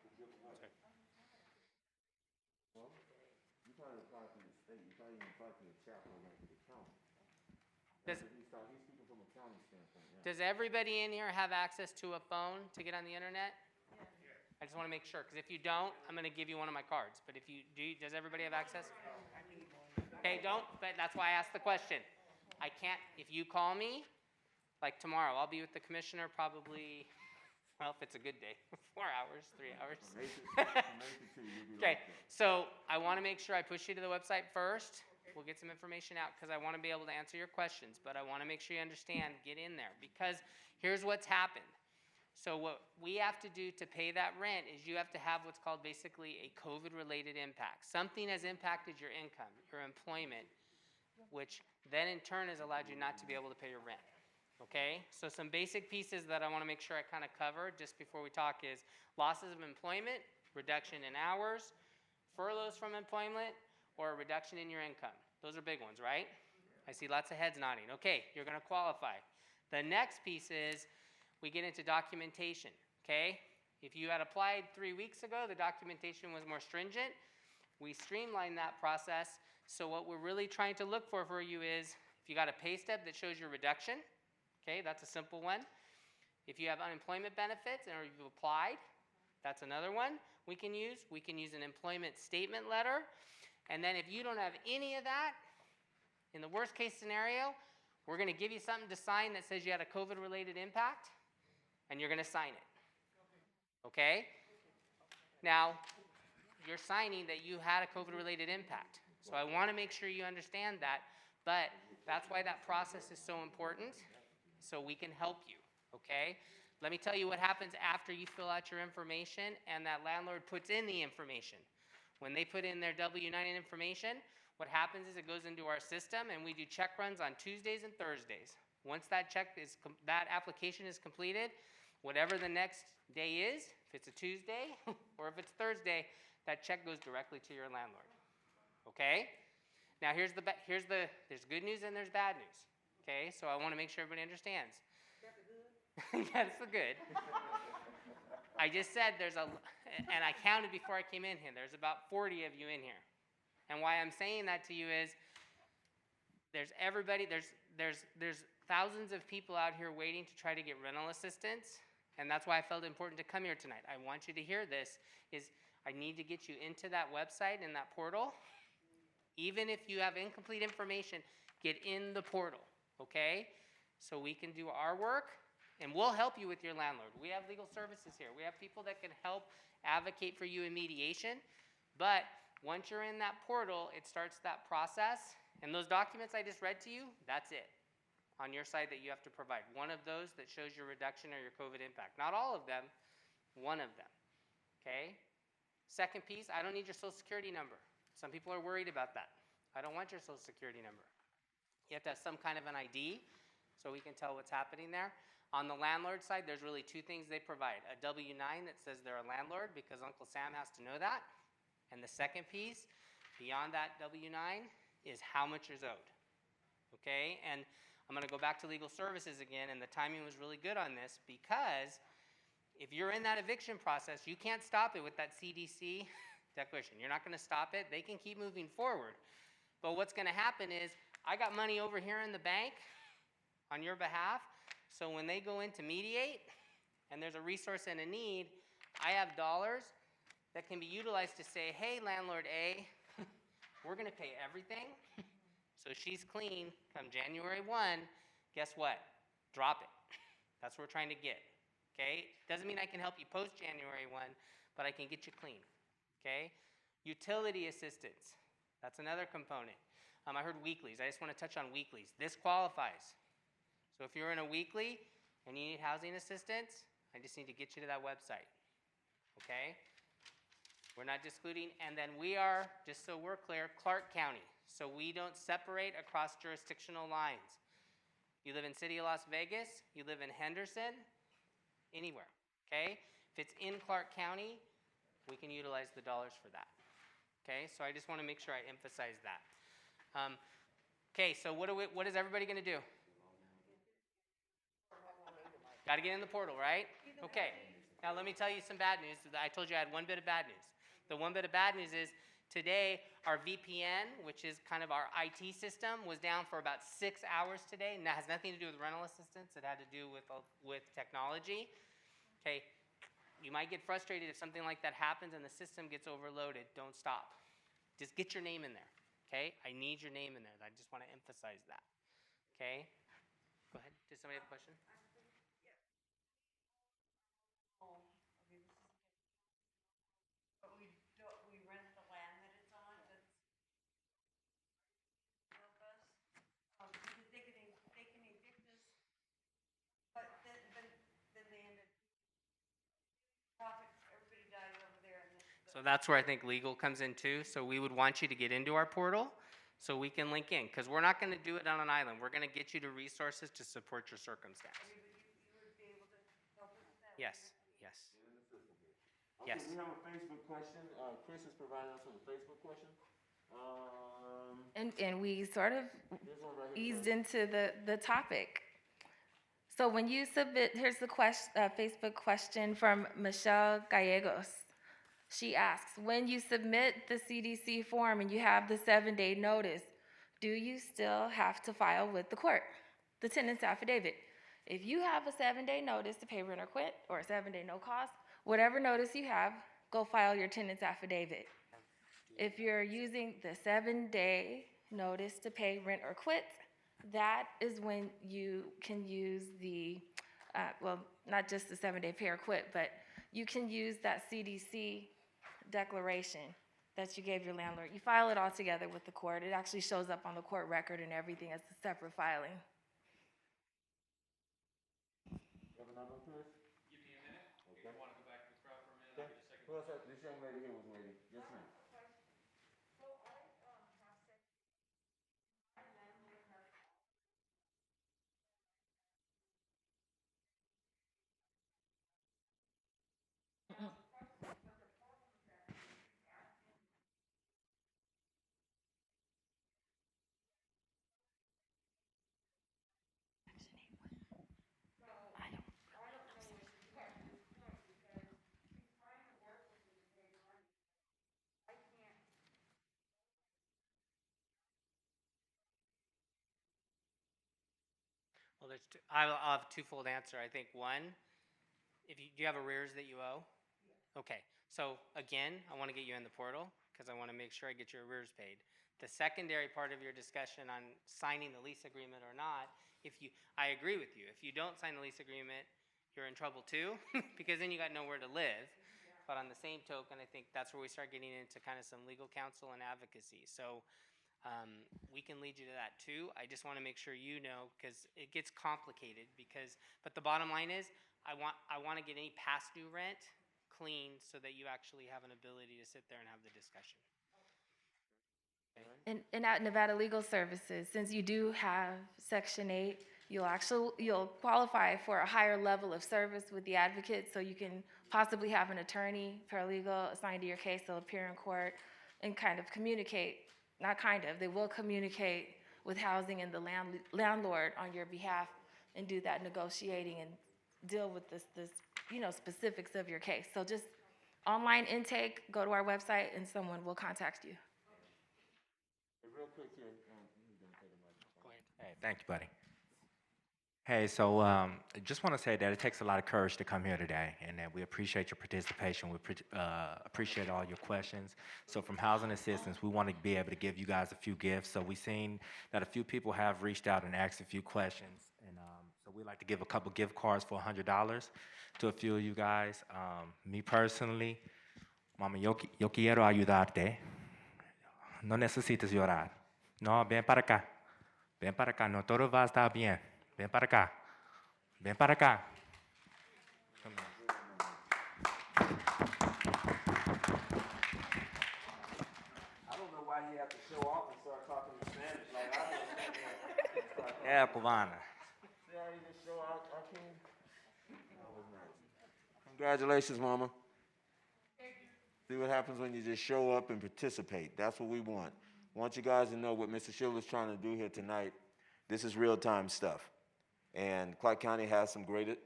Does, He's speaking from a county standpoint, yeah. does everybody in here have access to a phone to get on the internet? I just want to make sure, because if you don't, I'm going to give you one of my cards. But if you do, does everybody have access? Okay, don't, but that's why I asked the question. I can't, if you call me, like tomorrow, I'll be with the commissioner probably, well, if it's a good day, 4 hours, 3 hours. Okay, so I want to make sure I push you to the website first. We'll get some information out because I want to be able to answer your questions, but I want to make sure you understand, get in there, because here's what's happened. So what we have to do to pay that rent is you have to have what's called basically a COVID-related impact. Something has impacted your income, your employment, which then in turn has allowed you not to be able to pay your rent. Okay? So some basic pieces that I want to make sure I kind of cover just before we talk is losses of employment, reduction in hours, furloughs from employment, or a reduction in your income. Those are big ones, right? I see lots of heads nodding. Okay, you're going to qualify. The next piece is we get into documentation, okay? If you had applied 3 weeks ago, the documentation was more stringent. We streamlined that process. So what we're really trying to look for you is if you got a pay stub that shows your reduction, okay, that's a simple one. If you have unemployment benefits or you've applied, that's another one we can use. We can use an employment statement letter. And then if you don't have any of that, in the worst case scenario, we're gonna give you something to sign that says you had a COVID-related impact, and you're gonna sign it, okay? Now, you're signing that you had a COVID-related impact. So I wanna make sure you understand that, but that's why that process is so important, so we can help you, okay? Let me tell you what happens after you fill out your information and that landlord puts in the information. When they put in their W-9 information, what happens is it goes into our system and we do check runs on Tuesdays and Thursdays. Once that that application is completed, whatever the next day is, if it's a Tuesday or if it's Thursday, that check goes directly to your landlord. Okay? Now there's good news and there's bad news. Okay? So I want to make sure everybody understands. That's the good. I just said and I counted before I came in here, there's about 40 of you in here. And why I'm saying that to you is there's thousands of people out here waiting to try to get rental assistance. And that's why I felt it important to come here tonight. I want you to hear this, is I need to get you into that website and that portal. Even if you have incomplete information, get in the portal, okay? So we can do our work, and we'll help you with your landlord. We have legal services here. We have people that can help advocate for you in mediation. But once you're in that portal, it starts that process. And those documents I just read to you, that's it. On your side that you have to provide. One of those that shows your reduction or your COVID impact. Not all of them, one of them, okay? Second piece, I don't need your social security number. Some people are worried about that. I don't want your social security number. You have to have some kind of an ID so we can tell what's happening there. On the landlord side, there's really two things they provide. A W-9 that says they're a landlord because Uncle Sam has to know that. And the second piece, beyond that W-9, is how much is owed, okay? And I'm going to go back to legal services again, and the timing was really good on this because if you're in that eviction process, you can't stop it with that CDC declaration. You're not going to stop it. They can keep moving forward. But what's going to happen is I got money over here in the bank on your behalf, so when they go in to mediate and there's a resource and a need, I have dollars that can be utilized to say, hey, landlord A, we're going to pay everything. So she's clean come January 1, guess what? Drop it. That's what we're trying to get, okay? Doesn't mean I can help you post January 1, but I can get you clean, okay? Utility assistance, that's another component. I heard weeklies. I just want to touch on weeklies. This qualifies. So if you're in a weekly and you need housing assistance, I just need to get you to that website, okay? We're not excluding, and then we are, just so we're clear, Clark County. So we don't separate across jurisdictional lines. You live in City of Las Vegas, you live in Henderson, anywhere, okay? If it's in Clark County, we can utilize the dollars for that, okay? So I just want to make sure I emphasize that. Okay, so what is everybody going to do? Got to get in the portal, right? Okay, now let me tell you some bad news. I told you I had one bit of bad news. The one bit of bad news is Today, our VPN, which is kind of our IT system, was down for about 6 hours today, and that has nothing to do with rental assistance. It had to do with technology. Okay, you might get frustrated if something like that happens and the system gets overloaded. Don't stop. Just get your name in there. Okay, I need your name in there. I just want to emphasize that. Okay, go ahead. Did somebody have a question? So that's where I think legal comes in too. So we would want you to get into our portal so we can link in, because we're not going to do it on an island. We're going to get you to resources to support your circumstance. Yes, yes. Okay, Yes. we have a Facebook question. Chris is providing us with a Facebook question. And we sort of Here's one right here. eased into the topic. So when you submit, here's the Facebook question from Michelle Gallegos. She asks, when you submit the CDC form and you have the 7-day notice, do you still have to file with the court the tenant's affidavit? If you have a 7-day notice to pay rent or quit, or a 7-day no cost, whatever notice you have, go file your tenant's affidavit. If you're using the 7-day notice to pay rent or quit, that is when you can use the, well, not just the 7-day pay or quit, but you can use that CDC declaration that you gave your landlord. You file it all together with the court. It actually shows up on the court record and everything as a separate filing. You have another one, Chris? Give me a minute. Okay. You want to go back to the crowd for a minute? Okay. Who else? This young lady here was waiting. Yes, ma'am. Well, I'll have a twofold answer. I think one, do you have arrears that you owe? Okay, so again, I want to get you in the portal because I want to make sure I get your arrears paid. The secondary part of your discussion on signing the lease agreement or not, I agree with you. If you don't sign the lease agreement, you're in trouble too, because then you got nowhere to live. But on the same token, I think that's where we start getting into kind of some legal counsel and advocacy. So we can lead you to that too. I just want to make sure you know, because it gets complicated. But the bottom line is, I want to get any past due rent clean so that you actually have an ability to sit there and have the discussion. Okay. And at Nevada Legal Services, since you do have Section 8, you'll qualify for a higher level of service with the advocate, so you can possibly have an attorney, paralegal assigned to your case. They'll appear in court and kind of communicate, not kind of, they will communicate with housing and the landlord on your behalf and do that negotiating and deal with this specifics of your case. So just online intake, go to our website and someone will contact you. Real quick here. You can take a microphone. Go ahead. Hey, thank you, buddy. Hey, so I just want to say that it takes a lot of courage to come here today, and that we appreciate your participation. We appreciate all your questions. So from Housing Assistance, we want to be able to give you guys a few gifts. So we've seen that a few people have reached out and asked a few questions, and so we'd like to give a couple gift cards for $100 to a few of you guys. Me personally, Mama, yo quiero ayudarte. No necesitas llorar. No, ven para acá. Ven para acá. No, todo va a estar bien. Ven para acá. Ven para acá. I don't know why you have to show off and start talking in Spanish like I do. Yeah, cubana. See how you just show out, Akeem? That was nice. Congratulations, Mama. See what happens when you just show up and participate. That's what we want. I want you guys to know what Mr. Schiller's trying to do here tonight. This is real-time stuff. And Clark County has some great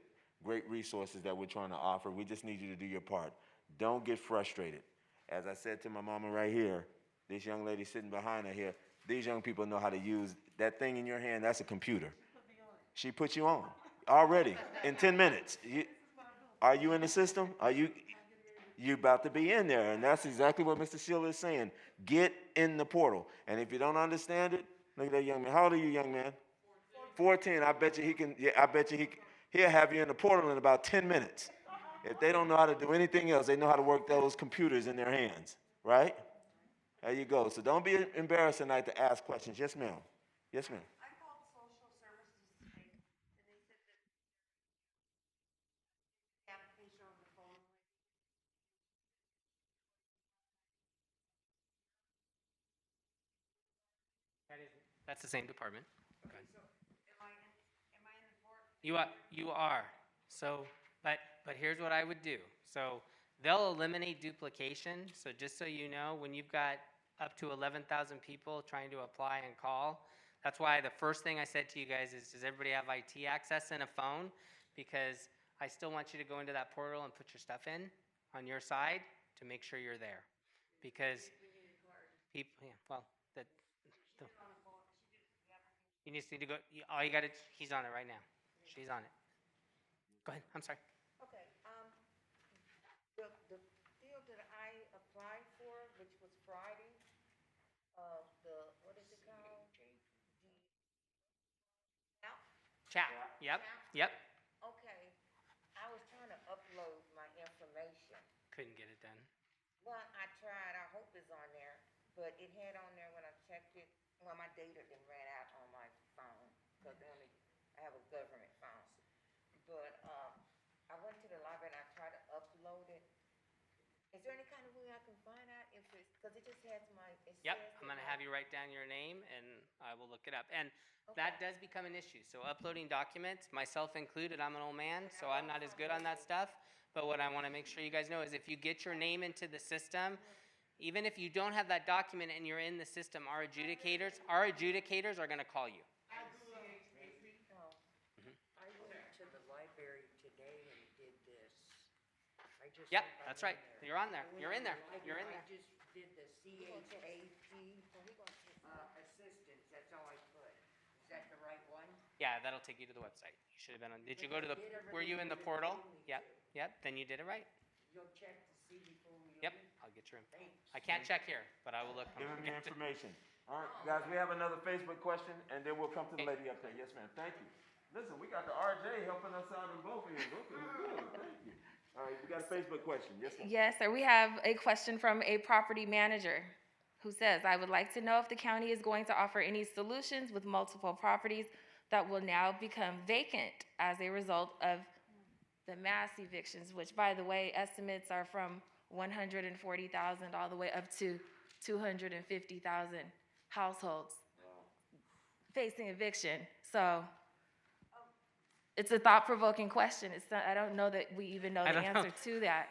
resources that we're trying to offer. We just need you to do your part. Don't get frustrated. As I said to my mama right here, this young lady sitting behind her here, these young people know how to use that thing in your hand. That's a computer. She put you on already in 10 minutes. Are you in the system? You about to be in there, and that's exactly what Mr. Sheila is saying. Get in the portal, and if you don't understand it, look at that young man. How old are you, young man? 14. I bet you he can. Yeah, I bet you he'll have you in the portal in about 10 minutes. If they don't know how to do anything else, they know how to work those computers in their hands, right? There you go. So don't be embarrassed tonight to ask questions. Yes, ma'am. Yes, ma'am. That's the same department. Okay. You are. So, but here's what I would do. So they'll eliminate duplication. So just so you know, when you've got up to 11,000 people trying to apply and call, that's why the first thing I said to you guys is, does everybody have IT access and a phone? Because I still want you to go into that portal and put your stuff in on your side to make sure you're there. Because people, yeah, well, you just need to go. All you got to. He's on it right now. She's on it. Go ahead. I'm sorry. Okay, the deal that I applied for, which was Friday, what is it called? Chat. Yep. Yep. Okay, I was trying to upload my information. Couldn't get it done. Well, I tried, I hope it's on there, but it had on there when I checked it, well, my data didn't ran out on my phone, because I have a government phone. But, I went to the library and I tried to upload it. Is there any kind of way I can find out if it's, because it just has my, Yep. I'm gonna have you write down your name and I will look it up. And that does become an issue. So uploading documents, myself included, I'm an old man, so I'm not as good on that stuff. But what I want to make sure you guys know is if you get your name into the system, even if you don't have that document and you're in the system, our adjudicators are going to call you. I went to the library today and did this. I just. Yep, went that's in right. You're on there. You're in there. You're in there. I just did the CHAP, assistance, that's all I put. Is that the right one? Yeah, that'll take you to the website. You should have been on. Did you go to the? Were you in the portal? Yep. Yep. Then you did it right. You'll check to see before we. Yep. I'll get your info. I can't check here, but I will look. Give them the information. All right, guys, we have another Facebook question, and then we'll come to the lady up there. Yes, ma'am. Thank you. Listen, we got the RJ helping us out in both ends. Okay, good. Thank you. All right, we got a Facebook question. Yes, ma'am. Yes, sir. We have a question from a property manager who says, I would like to know if the county is going to offer any solutions with multiple properties that will now become vacant as a result of the mass evictions, which, by the way, estimates are from 140,000 all the way up to 250,000 households facing eviction. So it's a thought-provoking question. It's not, I don't know that we even know the answer to that.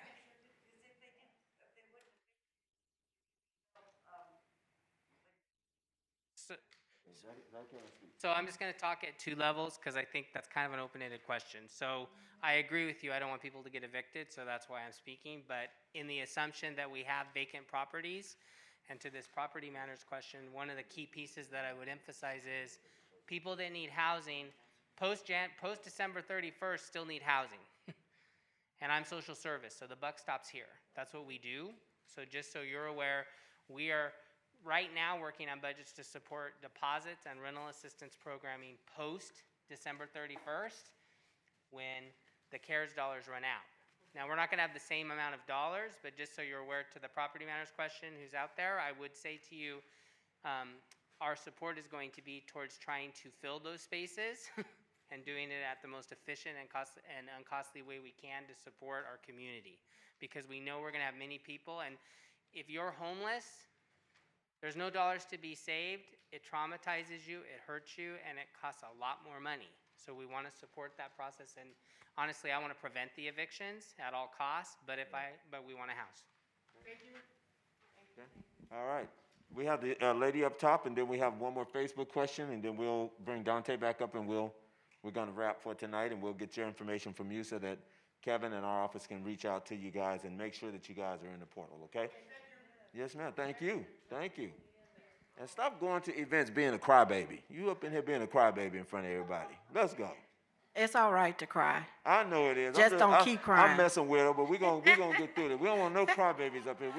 So I'm just going to talk at two levels because I think that's kind of an open-ended question. So I agree with you. I don't want people to get evicted, so that's why I'm speaking. But in the assumption that we have vacant properties, and to this property manager's question, one of the key pieces that I would emphasize is people that need housing post December 31st still need housing. And I'm social service, so the buck stops here. That's what we do. So just so you're aware, we are right now working on budgets to support deposits and rental assistance programming post December 31st when the CARES dollars run out. Now, we're not going to have the same amount of dollars, but just so you're aware to the property manager's question who's out there, I would say to you, our support is going to be towards trying to fill those spaces and doing it at the most efficient and uncostly way we can to support our community. Because we know we're going to have many people, and if you're homeless, there's no dollars to be saved. It traumatizes you, it hurts you, and it costs a lot more money. So we want to support that process, and honestly, I want to prevent the evictions at all costs, but we want a house. Okay. All right. We have the lady up top, and then we have one more Facebook question, and then we'll bring Dante back up, and we're going to wrap for tonight, and we'll get your information from you so that Kevin and our office can reach out to you guys and make sure that you guys are in the portal, okay? Yes, ma'am. Thank you. Thank you. And stop going to events being a crybaby. You up in here being a crybaby in front of everybody. Let's go. It's all right to cry. I know it is. Just don't keep crying. I'm messing with her, but we're gonna get through this. We don't want no crybabies up here.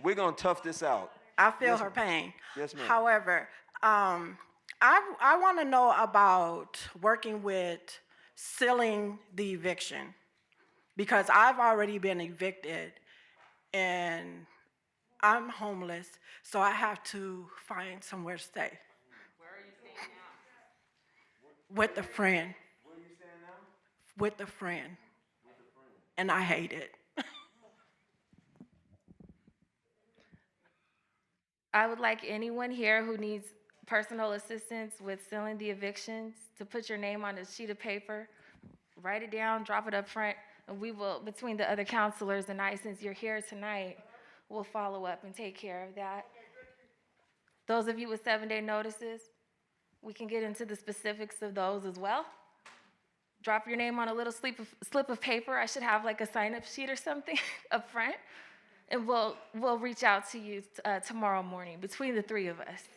We're gonna tough this out. I feel Yes, her pain. Yes, ma'am. However, I want to know about working with sealing the eviction because I've already been evicted and I'm homeless, so I have to find somewhere to stay. Where are you staying now? With a friend. Where are you staying now? With a friend. And I hate it. I would like anyone here who needs personal assistance with sealing the evictions to put your name on a sheet of paper, write it down, drop it up front, and we will, between the other counselors and I, since you're here tonight, we'll follow up and take care of that. Those of you with 7-day notices, we can get into the specifics of those as well. Drop your name on a little slip of paper. I should have like a sign-up sheet or something up front. And we'll reach out to you tomorrow morning, between the three of us.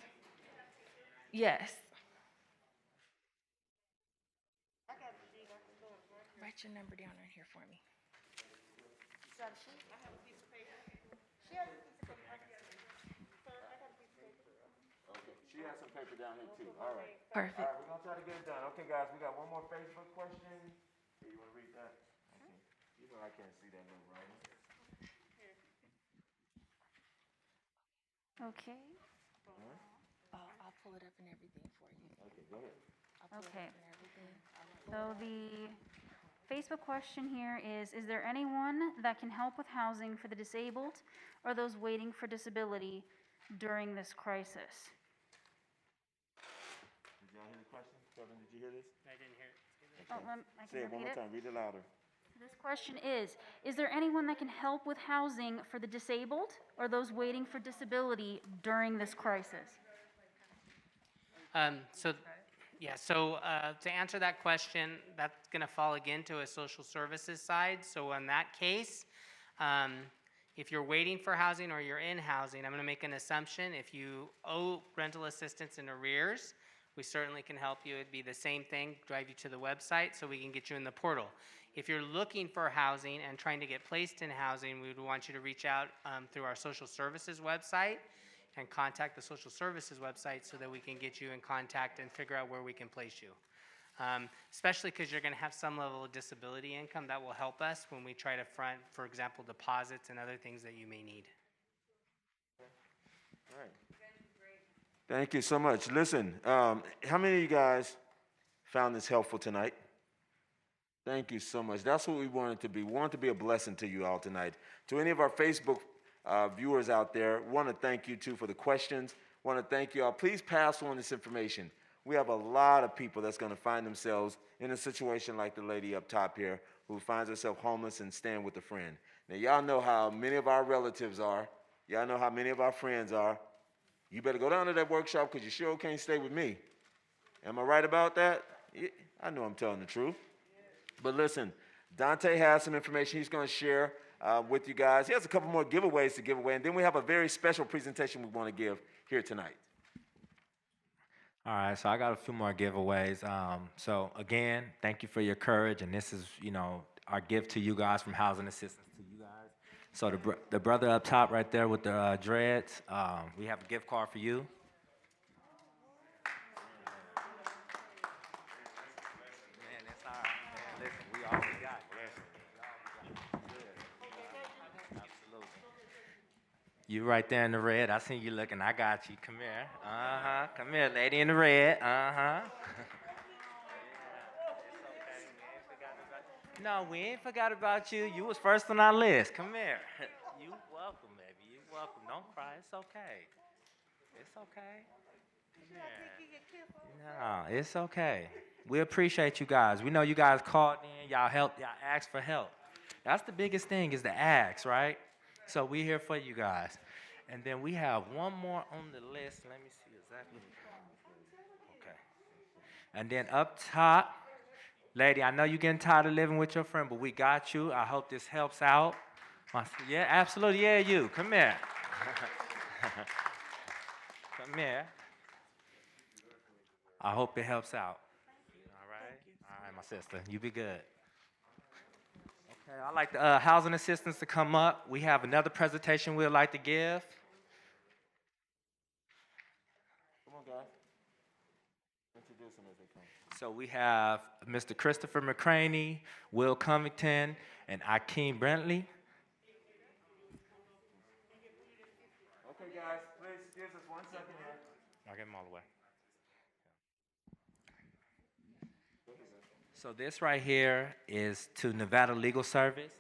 Yes. Write your number down right here for me. She has a piece of paper. Okay. She has some paper down here too. All right. Perfect. All right, we're gonna try to get it done. Okay, guys, we got one more Facebook question. Hey, you wanna read that? Okay. You know I can't see that little writing. Okay. I'll pull it up and everything for you. Okay, go ahead. I'll pull Okay. it up and everything. So the Facebook question here is there anyone that can help with housing for the disabled or those waiting for disability during this crisis? Did y'all hear the question? Kevin, did you hear this? I didn't hear it. Oh, I Say can it one repeat more it. time. Read it louder. This question is there anyone that can help with housing for the disabled or those waiting for disability during this crisis? To answer that question, that's going to fall again to a social services side. So in that case, if you're waiting for housing or you're in housing, I'm going to make an assumption. If you owe rental assistance in arrears, we certainly can help you. It'd be the same thing, drive you to the website so we can get you in the portal. If you're looking for housing and trying to get placed in housing, we would want you to reach out through our social services website and contact the social services website so that we can get you in contact and figure out where we can place you. Especially because you're going to have some level of disability income that will help us when we try to front, for example, deposits and other things that you may need. All right. Thank you so much. Listen, how many of you guys found this helpful tonight? Thank you so much. That's what we wanted to be. We wanted to be a blessing to you all tonight. To any of our Facebook viewers out there, want to thank you too for the questions. Want to thank you all. Please pass on this information. We have a lot of people that's going to find themselves in a situation like the lady up top here who finds herself homeless and staying with a friend. Now, y'all know how many of our relatives are. Y'all know how many of our friends are. You better go down to that workshop because you sure can't stay with me. Am I right about that? Yeah, I know I'm telling the truth. But listen, Dante has some information he's going to share with you guys. He has a couple more giveaways to give away, and then we have a very special presentation we want to give here tonight. All right, so I got a few more giveaways. So again, thank you for your courage, and this is, our gift to you guys from Housing Assistance to you guys. So the brother up top right there with the dreads, we have a gift card for you. Man, that's all right, man. Listen, we always got it. Absolutely. You right there in the red. I seen you looking. I got you. Come here. Come here, lady in the red. No, we ain't forgot about you. You was first on our list. Come here. You welcome, baby. You welcome. Don't cry. It's okay. It's okay. No, it's okay. We appreciate you guys. We know you guys called in. Y'all helped. Y'all asked for help. That's the biggest thing is the ask, right? So we here for you guys. And then we have one more on the list. Let me see exactly. Okay. And then up top, Lady, I know you're getting tired of living with your friend, but we got you. I hope this helps out. Yeah, absolutely. Yeah, you. Come here. Come here. I hope it helps out. All right? All right, my sister. You be good. Okay, I'd like the housing assistants to come up. We have another presentation we'd like to give. Come on, guys. Introduce them as they come. So we have Mr. Christopher McCraney, Will Covington, and Akeem Brentley. Okay, guys, please give us 1 second here. I'll get them all the way. So this right here is to Nevada Legal Service.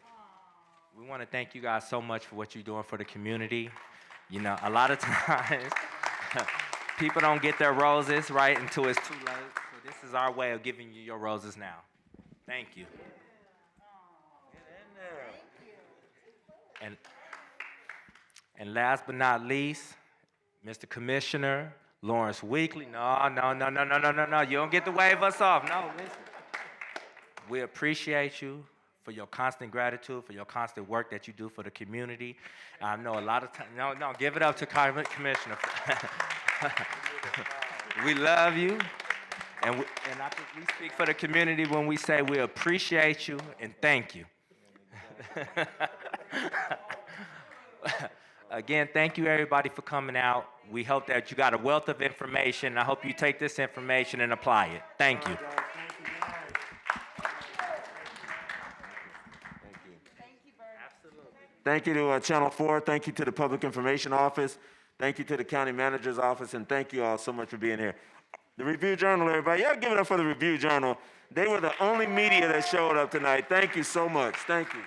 We want to thank you guys so much for what you're doing for the community. You know, a lot of times people don't get their roses right until it's too late. So this is our way of giving you your roses now. Thank you. And last but not least, Mr. Commissioner Lawrence Weekly. No. You don't get to wave us off. No, listen. We appreciate you for your constant gratitude, for your constant work that you do for the community. I know a lot of times, no, give it up to Commissioner. We love you, and I think we speak for the community when we say we appreciate you and thank you. Again, thank you everybody for coming out. We hope that you got a wealth of information. I hope you take this information and apply it. Thank you. Thank you to Channel 4. Thank you to the Public Information Office. Thank you to the County Manager's Office. And thank you all so much for being here. The Review Journal, everybody. Y'all give it up for the Review Journal. They were the only media that showed up tonight. Thank you so much. Thank you.